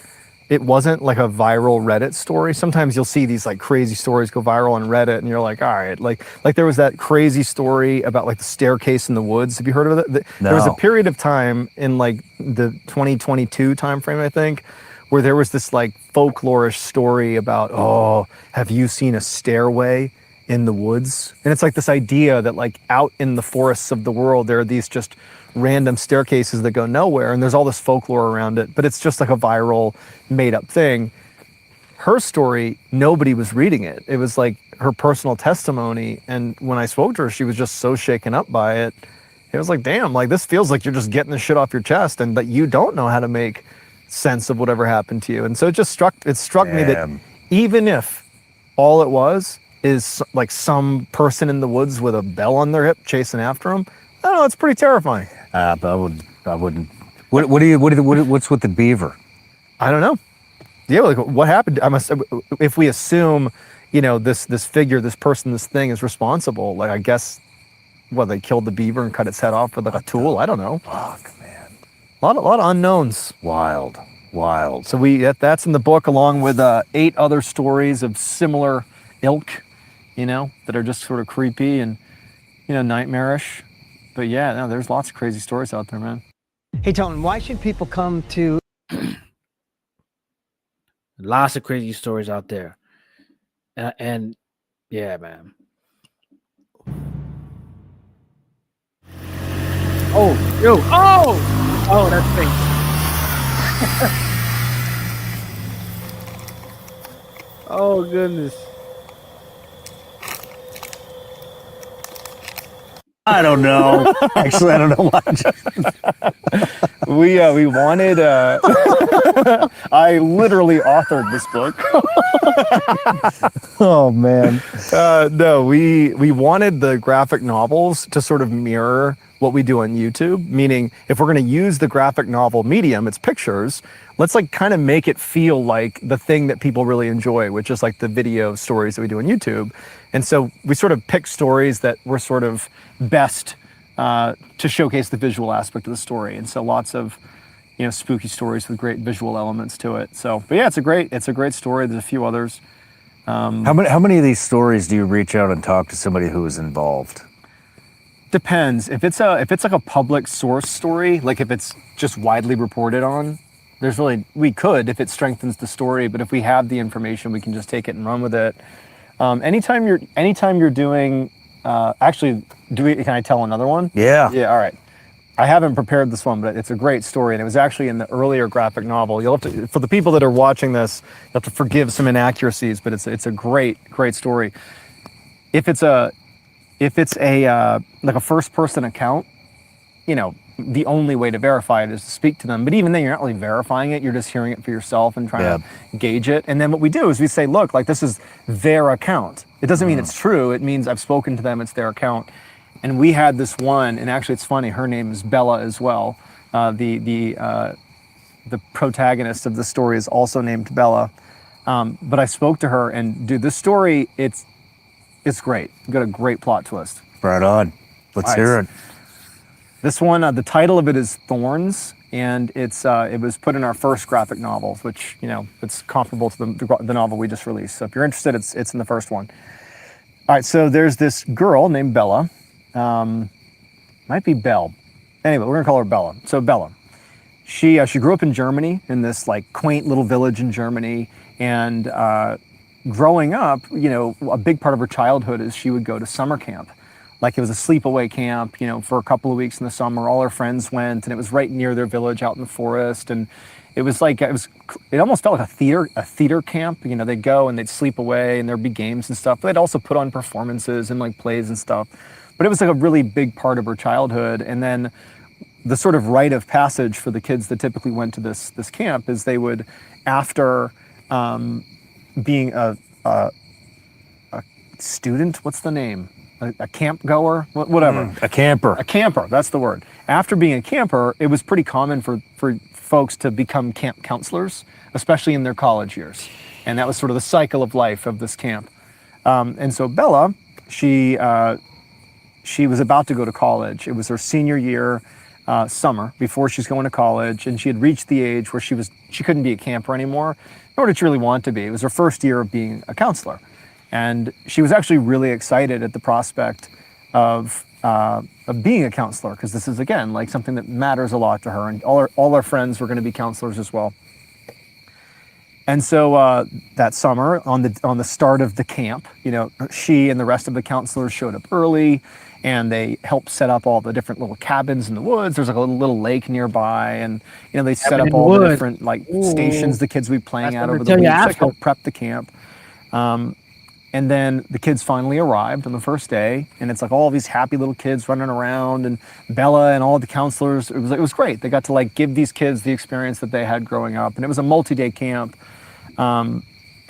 it wasn't like a viral Reddit story. Sometimes you'll see these like crazy stories go viral on Reddit and you're like, all right, like there was that crazy story about like the staircase in the woods. Have you heard of it? No. There was a period of time in like the 2022 timeframe, I think, where there was this like folklorish story about, oh, have you seen a stairway in the woods? And it's like this idea that like out in the forests of the world, there are these just random staircases that go nowhere, and there's all this folklore around it, but it's just like a viral made up thing. Her story, nobody was reading it. It was like her personal testimony, and when I spoke to her, she was just so shaken up by it. It was like, damn, like this feels like you're just getting the shit off your chest and that you don't know how to make sense of whatever happened to you. And so it struck me that even if all it was is like some person in the woods with a bell on their hip chasing after them, I don't know, it's pretty terrifying. But I wouldn't. What's with the beaver? I don't know. Yeah, like what happened? If we assume, this figure, this person, this thing is responsible, like I guess, they killed the beaver and cut its head off with like a tool. I don't know. Fuck, man. A lot of unknowns. Wild. So that's in the book along with 8 other stories of similar ilk, that are just sort of creepy and, nightmarish. But yeah, no, there's lots of crazy stories out there, man. Hey, Tone, why should people come to... Lots of crazy stories out there. And yeah, man. Oh, yo. Oh, that's fake. Oh, goodness. I don't know. Actually, I don't know much. We wanted. I literally authored this book. Oh man. No, we wanted the graphic novels to sort of mirror what we do on YouTube, meaning if we're going to use the graphic novel medium, it's pictures, let's like kind of make it feel like the thing that people really enjoy, which is like the video stories that we do on YouTube. And so we sort of pick stories that were sort of best to showcase the visual aspect of the story. And so lots of, you know, spooky stories with great visual elements to it. So, but yeah, it's a great story. There's a few others. How many of these stories do you reach out and talk to somebody who is involved? Depends. If it's like a public source story, like if it's just widely reported on, we could if it strengthens the story. But if we have the information, we can just take it and run with it. Anytime you're doing, actually, can I tell another one? Yeah. Yeah. All right. I haven't prepared this one, but it's a great story, and it was actually in the earlier graphic novel. You'll have to, for the people that are watching this, you have to forgive some inaccuracies, but it's a great story. If it's a like a first-person account, you know, the only way to verify it is to speak to them. But even then, you're not really verifying it; you're just hearing it for yourself and trying to gauge it. And then what we do is we say, look, like this is their account. It doesn't mean it's true. It means I've spoken to them. It's their account. And we had this one, and actually it's funny, her name is Bella as well. The protagonist of the story is also named Bella. But I spoke to her, and dude, this story, it's great. It's got a great plot twist. Right on. Let's hear it. This one, the title of it is Thorns, and it was put in our first graphic novel, which, you know, it's comparable to the novel we just released. So if you're interested, it's in the first one. All right, so there's this girl named Bella. Might be Belle. Anyway, we're gonna call her Bella. So Bella, she grew up in Germany, in this like quaint little village in Germany, and growing up, you know, a big part of her childhood is she would go to summer camp. Like it was a sleepaway camp, you know, for a couple of weeks in the summer. All her friends went, and it was right near their village out in the forest, and it was like it almost felt like a theater camp. You know, they'd go and they'd sleep away, and there'd be games and stuff. But they'd also put on performances and like plays and stuff. But it was like a really big part of her childhood. And then the sort of rite of passage for the kids that typically went to this camp is they would, after being a student, what's the name? A camp goer, whatever. A camper. A camper, that's the word. After being a camper, it was pretty common for folks to become camp counselors, especially in their college years. And that was sort of the cycle of life of this camp. And so Bella, she was about to go to college. It was her senior year, summer, before she's going to college, and she had reached the age where she couldn't be a camper anymore, nor did she really want to be. It was her first year of being a counselor. And she was actually really excited at the prospect of being a counselor, because this is, again, like something that matters a lot to her, and all her friends were going to be counselors as well. And so that summer, on the start of the camp, you know, she and the rest of the counselors showed up early, and they helped set up all the different little cabins in the woods. There's like a little lake nearby, and you know they set up all the different like stations the kids would be playing at over the week. Like help prep the camp. And then the kids finally arrived on the first day, and it's like all these happy little kids running around, and Bella and all the counselors. It was great. They got to like give these kids the experience that they had growing up, and it was a multi-day camp.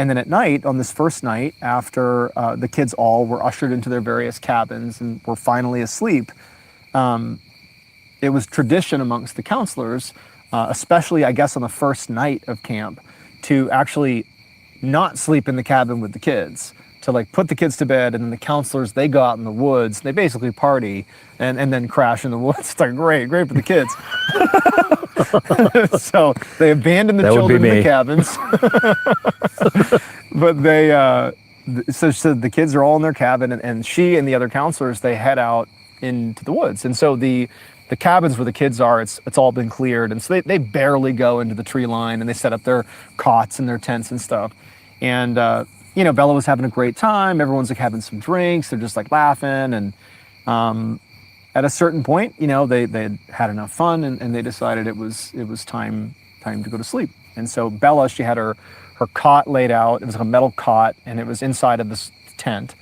And then at night, on this first night, after the kids all were ushered into their various cabins and were finally asleep, it was tradition amongst the counselors, especially I guess on the first night of camp, to actually not sleep in the cabin with the kids, to like put the kids to bed, and then the counselors, they go out in the woods, they basically party and then crash in the woods. It's like great for the kids. So they abandoned the children in the cabins. But they so the kids are all in their cabin, and she and the other counselors, they head out into the woods. And so the cabins where the kids are, it's all been cleared, and so they barely go into the tree line, and they set up their cots and their tents and stuff. And you know, Bella was having a great time. Everyone's like having some drinks. They're just like laughing, and at a certain point, you know, they had enough fun, and they decided it was time to go to sleep. And so Bella, she had her cot laid out. It was like a metal cot, and it was inside of this tent.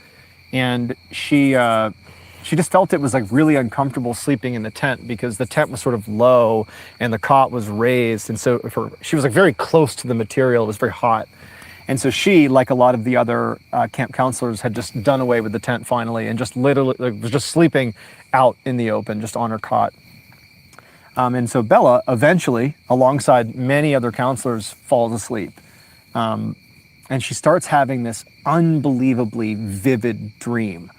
And she just felt it was like really uncomfortable sleeping in the tent, because the tent was sort of low and the cot was raised. And so she was like very close to the material. It was very hot. And so she, like a lot of the other camp counselors, had just done away with the tent finally and just literally was just sleeping out in the open, just on her cot. And so Bella eventually, alongside many other counselors, falls asleep. And she starts having this unbelievably vivid dream.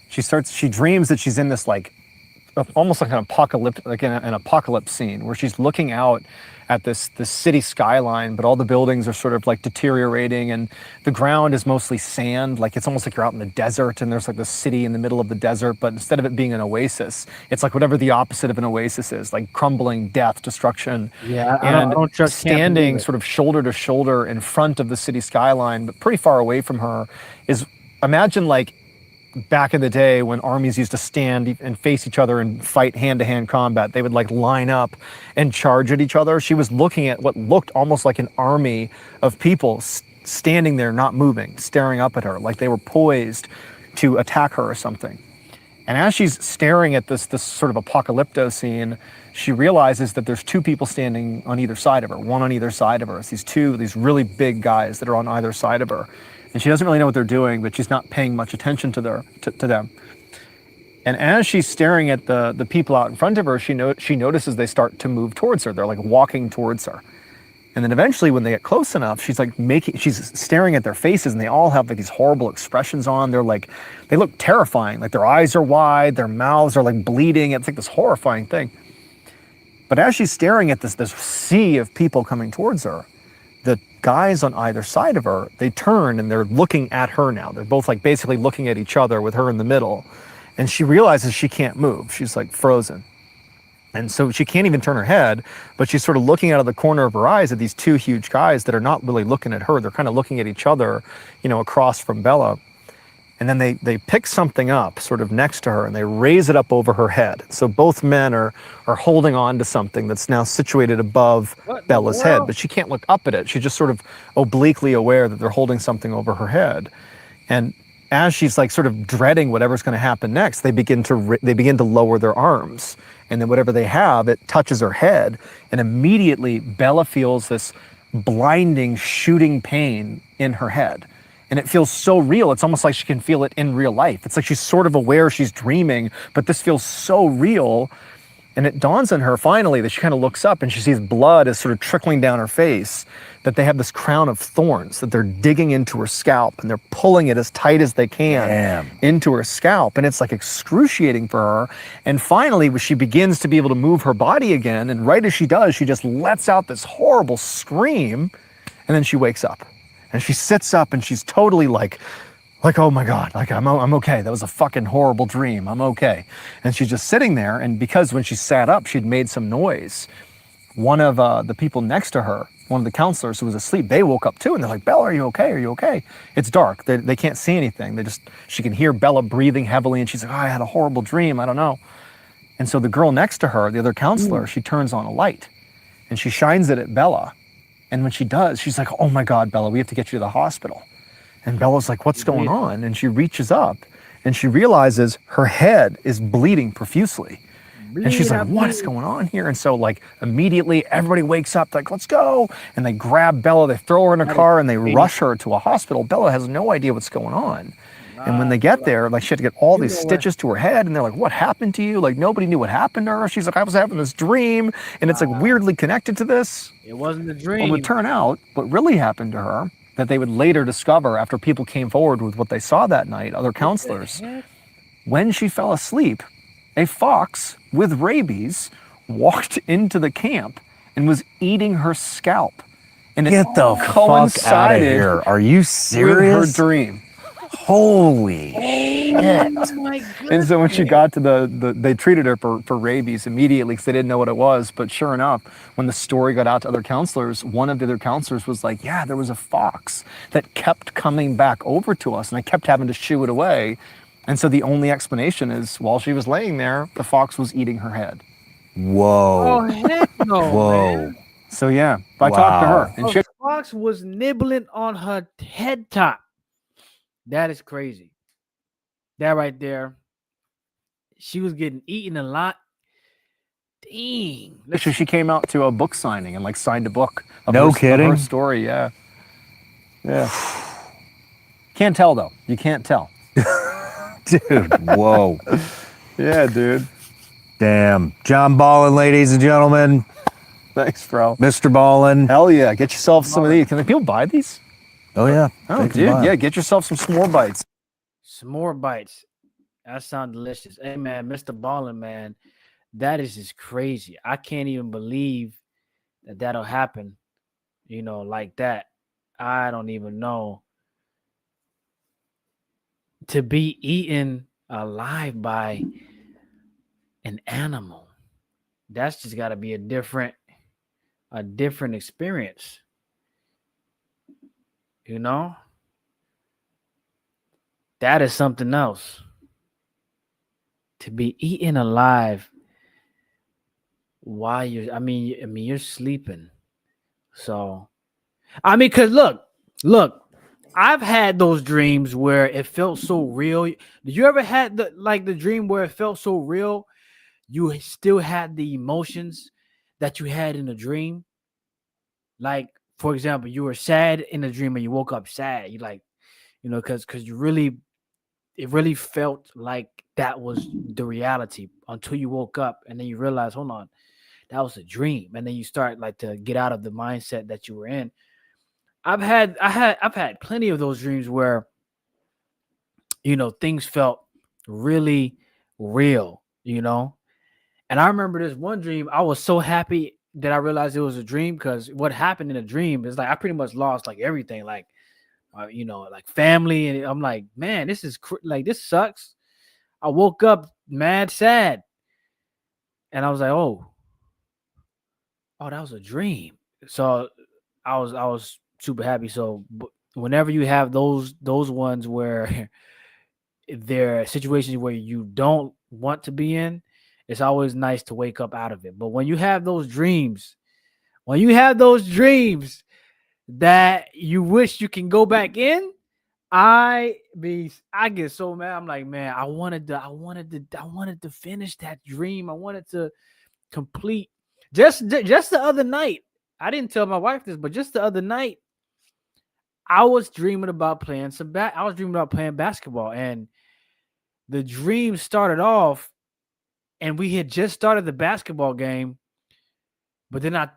She dreams that she's in this like almost like an apocalypse, like an apocalypse scene where she's looking out at this city skyline, but all the buildings are sort of like deteriorating and the ground is mostly sand. Like it's almost like you're out in the desert and there's like this city in the middle of the desert, but instead of it being an oasis, it's like whatever the opposite of an oasis is, like crumbling, death, destruction. Yeah, and I don't trust standing sort of shoulder to shoulder in front of the city skyline, but pretty far away from her is, imagine like back in the day when armies used to stand and face each other and fight hand-to-hand combat. They would like line up and charge at each other. She was looking at what looked almost like an army of people standing there, not moving, staring up at her like they were poised to attack her or something. And as she's staring at this sort of apocalypto scene, she realizes that there's two people standing on either side of her, one on either side of her. It's these really big guys that are on either side of her. And she doesn't really know what they're doing, but she's not paying much attention to them. And as she's staring at the people out in front of her, she notices they start to move towards her. They're like walking towards her. And then eventually when they get close enough, she's staring at their faces and they all have like these horrible expressions on. They look terrifying. Like their eyes are wide, their mouths are like bleeding. It's like this horrifying thing. But as she's staring at this sea of people coming towards her, the guys on either side of her, they turn and they're looking at her now. They're both like basically looking at each other with her in the middle. And she realizes she can't move. She's like frozen. And so she can't even turn her head, but she's sort of looking out of the corner of her eyes at these two huge guys that are not really looking at her. They're kind of looking at each other, across from Bella. And then they pick something up sort of next to her and they raise it up over her head. So both men are holding on to something that's now situated above Bella's head, but she can't look up at it. She's just sort of obliquely aware that they're holding something over her head. And as she's like sort of dreading whatever's going to happen next, they begin to lower their arms. And then whatever they have, it touches her head. And immediately Bella feels this blinding, shooting pain in her head. And it feels so real. It's almost like she can feel it in real life. It's like she's sort of aware she's dreaming, but this feels so real. And it dawns on her finally that she kind of looks up and she sees blood is sort of trickling down her face, that they have this crown of thorns that they're digging into her scalp and they're pulling it as tight as they can into her scalp. And it's like excruciating for her. And finally, when she begins to be able to move her body again, and right as she does, she just lets out this horrible scream and then she wakes up. And she sits up and she's totally like, oh my God, like I'm okay. That was a fucking horrible dream. I'm okay. And she's just sitting there. And because when she sat up, she'd made some noise, one of the people next to her, one of the counselors who was asleep, they woke up too. And they're like, Bella, are you okay? Are you okay? It's dark. They can't see anything. She can hear Bella breathing heavily. And she's like, oh, I had a horrible dream. I don't know. And so the girl next to her, the other counselor, she turns on a light and she shines it at Bella. And when she does, she's like, oh my God, Bella, we have to get you to the hospital. And Bella's like, what's going on? And she reaches up and she realizes her head is bleeding profusely. And she's like, what is going on here? And so like immediately everybody wakes up, like, let's go. And they grab Bella, they throw her in a car and they rush her to a hospital. Bella has no idea what's going on. And when they get there, like she had to get all these stitches to her head and they're like, what happened to you? Like nobody knew what happened to her. She's like, I was having this dream and it's like weirdly connected to this. It wasn't a dream. Well, it would turn out what really happened to her, that they would later discover after people came forward with what they saw that night, other counselors, when she fell asleep, a fox with rabies walked into the camp and was eating her scalp. And Get the fuck out of here. Are you serious? With her dream. Holy shit. Oh my goodness. And so when she got to they treated her for rabies immediately because they didn't know what it was. But sure enough, when the story got out to other counselors, one of the other counselors was like, yeah, there was a fox that kept coming back over to us and I kept having to shoo it away. And so the only explanation is while she was laying there, the fox was eating her head. Whoa. Oh, heck no, Whoa. man. So yeah, I talked to her. And The fox was nibbling on her head top. That is crazy. That right there. She was getting eaten a lot. Dang. She came out to a book signing and like signed a book. Of No her, kidding. Of her story, yeah. Yeah. Can't tell though. You can't tell. Dude, whoa. Yeah, dude. Damn. John Ballin, ladies and gentlemen. Thanks, bro. Mr. Ballin. Hell yeah. Get yourself some of these. Can people buy these? Oh, yeah. Oh, They can dude. buy 'em. Yeah, get yourself some s'more bites. S'more bites. That sounds delicious. Hey man, Mr. Ballin, man, that is just crazy. I can't even believe that that'll happen, like that. I don't even know. To be eaten alive by an animal, that's just got to be a different experience. That is something else. To be eaten alive while you're sleeping. So, cause look, I've had those dreams where it felt so real. Did you ever had the dream where it felt so real? You still had the emotions that you had in a dream. Like, for example, you were sad in a dream and you woke up sad. You like, because it really felt like that was the reality until you woke up and then you realize, hold on, that was a dream. And then you start like to get out of the mindset that you were in. I've had plenty of those dreams where things felt really real, And I remember this one dream. I was so happy that I realized it was a dream because what happened in a dream is like I pretty much lost like everything, like like family, and I'm like, man, this is like this sucks. I woke up mad sad, and I was like, oh, that was a dream. So I was super happy. So whenever you have those ones where there are situations where you don't want to be in, it's always nice to wake up out of it. But when you have those dreams, that you wish you can go back in, I get so mad. I'm like, man, I wanted to finish that dream. I wanted to complete. Just the other night, I didn't tell my wife this, but just the other night, I was dreaming about playing basketball, and the dream started off, and we had just started the basketball game, but then I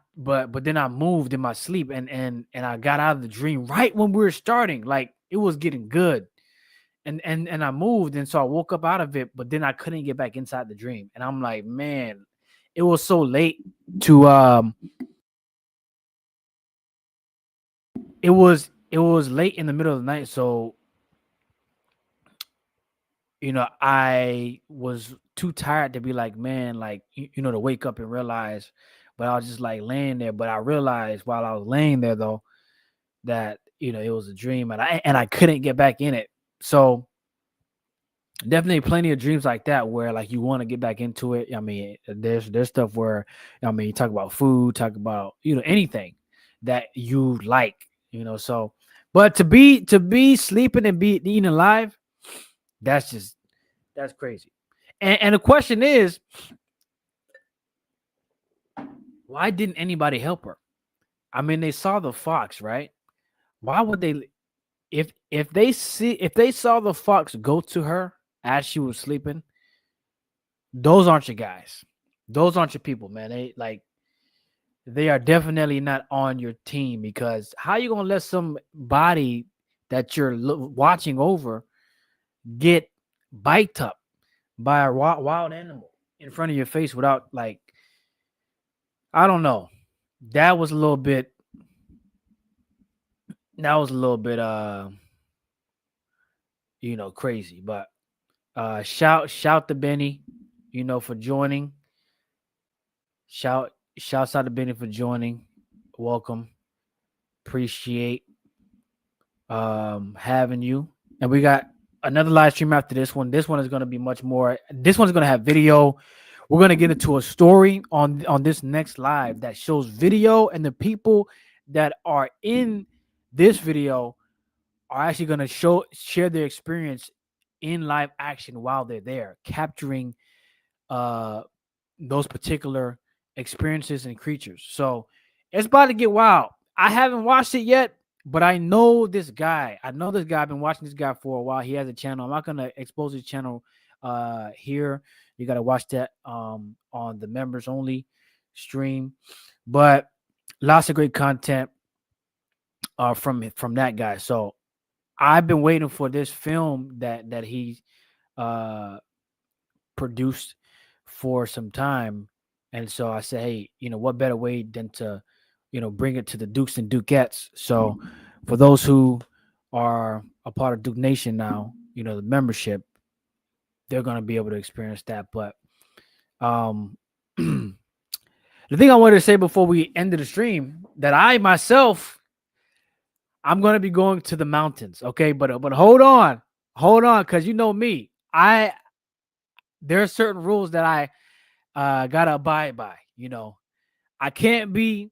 moved in my sleep, and I got out of the dream right when we were starting. Like it was getting good, and I moved, and so I woke up out of it, but then I couldn't get back inside the dream, and I'm like, man, it was so late to it was late in the middle of the night, so I was too tired to be like, man, like to wake up and realize, but I was just like laying there. But I realized while I was laying there though that it was a dream, and I couldn't get back in it. So definitely plenty of dreams like that where like you want to get back into it. I mean, there's stuff where you talk about food, talk about anything that you like, So, but to be sleeping and be eating alive, that's crazy. And the question is, why didn't anybody help her? I mean, they saw the fox, right? Why would they? If they saw the fox go to her as she was sleeping, those aren't your guys. Those aren't your people, man. They are definitely not on your team, because how you gonna let somebody that you're watching over get biked up by a wild animal in front of your face without, like, I don't know. That was a little bit crazy. But shout to Benny, for joining. Shouts out to Benny for joining. Welcome. Appreciate having you. And we got another live stream after this one. This one is going to be much more. This one's going to have video. We're going to get into a story on this next live that shows video, and the people that are in this video are actually going to share their experience in live action while they're there, capturing those particular experiences and creatures. So it's about to get wild. I haven't watched it yet. but I know this guy. I know this guy. I've been watching this guy for a while. He has a channel. I'm not gonna expose his channel here. You gotta watch that on the members only stream. But lots of great content from that guy. So I've been waiting for this film that he uh produced for some time. And so I said, hey, what better way than to, bring it to the Dukes and Dukettes. So for those who are a part of Duke Nation now, the membership, they're going to be able to experience that. But the thing I wanted to say before we ended the stream, that I myself, I'm going to be going to the mountains. Okay. But hold on, because you know me, there are certain rules that I gotta abide by. I can't be,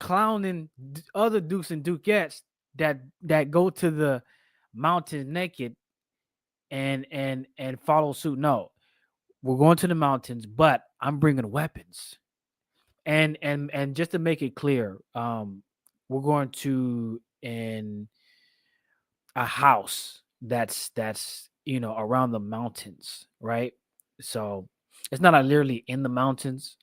clowning other Dukes and Dukettes that go to the mountains naked and follow suit. No, we're going to the mountains, but I'm bringing weapons. And just to make it clear, we're going to in a house that's around the mountains, right? So it's not literally in the mountains,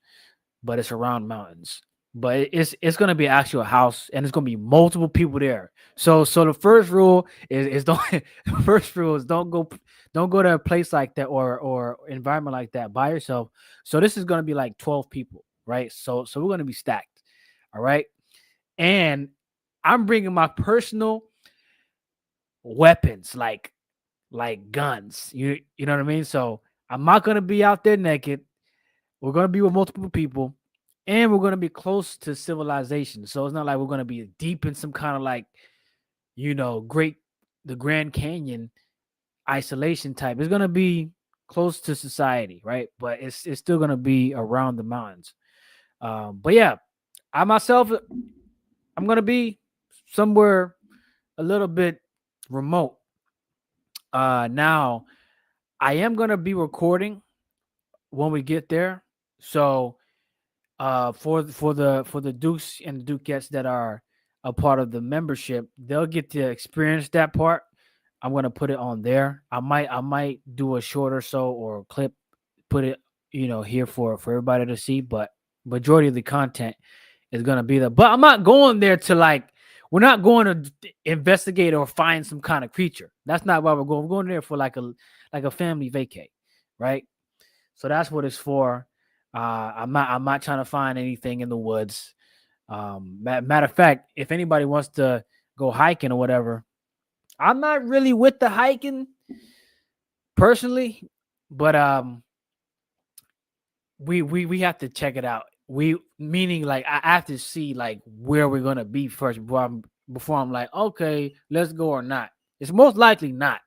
but it's around mountains. But it's gonna be an actual house, and it's gonna be multiple people there. So the first rule is don't the first rule is don't go to a place like that or environment like that by yourself. So this is gonna be like 12 people, right? So we're gonna be stacked, all right. And I'm bringing my personal weapons, like guns. You know what I mean? So I'm not gonna be out there naked. We're gonna be with multiple people, and we're gonna be close to civilization. So it's not like we're gonna be deep in some kind of like, the Grand Canyon isolation type. It's gonna be close to society, right? But it's still gonna be around the mountains. But yeah, I myself, I'm gonna be somewhere a little bit remote. Now I am gonna be recording when we get there. So for the Dukes and the Dukettes that are a part of the membership, they'll get to experience that part. I'm gonna put it on there. I might do a short or so or a clip, put it here for everybody to see, but majority of the content is gonna be there. But I'm not going there to we're not going to investigate or find some kind of creature. That's not why we're going. We're going there for like a family vacay, right? So that's what it's for. I'm not trying to find anything in the woods. Matter of fact, if anybody wants to go hiking or whatever, I'm not really with the hiking personally, but we have to check it out. Meaning like I have to see like where we're gonna be first before I'm like, okay, let's go or not. It's most likely not.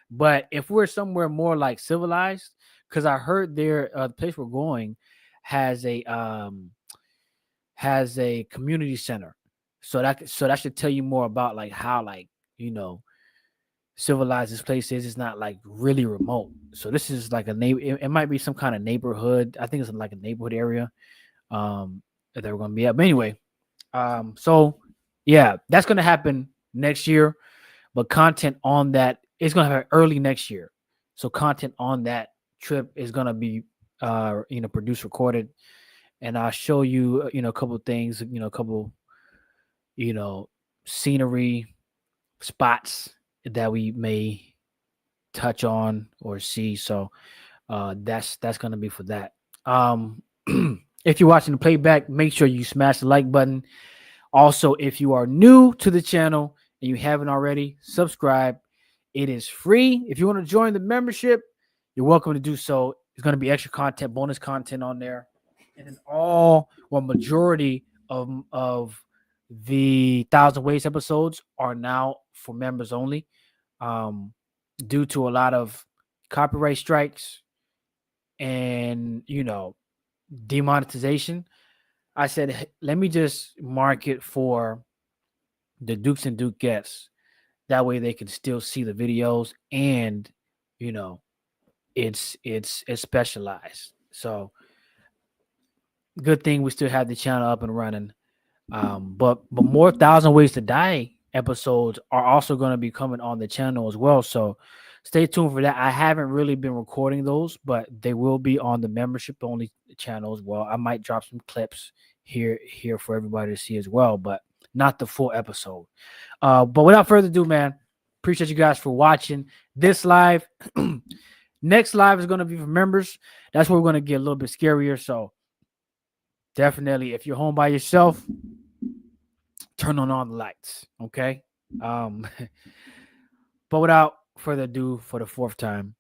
But if we're somewhere more like civilized, because I heard there the place we're going has a community center, so that should tell you more about like how civilized this place is. It's not like really remote. So this is like a neighbor. It might be some kind of neighborhood. I think it's like a neighborhood area that we're gonna be at. But anyway, so yeah, that's gonna happen next year. But content on that is gonna happen early next year. So content on that trip is gonna be produced, recorded, and I'll show you a couple of things, a couple scenery spots that we may touch on or see. So that's gonna be for that. If you're watching the playback, make sure you smash the like button. Also, if you are new to the channel and you haven't already, subscribe. It is free. If you want to join the membership, you're welcome to do so. There's going to be extra content, bonus content on there. And then majority of the 1,000 Ways episodes are now for members only. Due to a lot of copyright strikes and, demonetization, I said, let me just mark it for the Dukes and Dukettes. That way they can still see the videos and, it's specialized. So good thing we still have the channel up and running. But more Thousand Ways to Die episodes are also going to be coming on the channel as well. So stay tuned for that. I haven't really been recording those, but they will be on the membership only channel as well. I might drop some clips here for everybody to see as well, but not the full episode. But without further ado, man, appreciate you guys for watching this live. Next live is going to be for members. That's where we're going to get a little bit scarier. So definitely, if you're home by yourself, turn on all the lights. Okay. But without further ado, for the fourth time,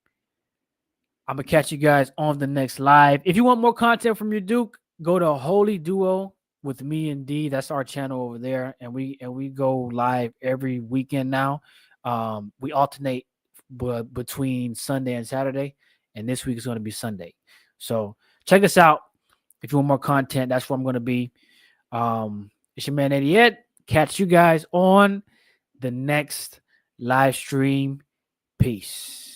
I'm gonna catch you guys on the next live. If you want more content from your Duke, go to Holy Duo with me and D. That's our channel over there, and we go live every weekend now. We alternate between Sunday and Saturday, and this week is going to be Sunday. So check us out if you want more content. That's where I'm going to be. It's your man Eddie Ed. Catch you guys on the next live stream. Peace.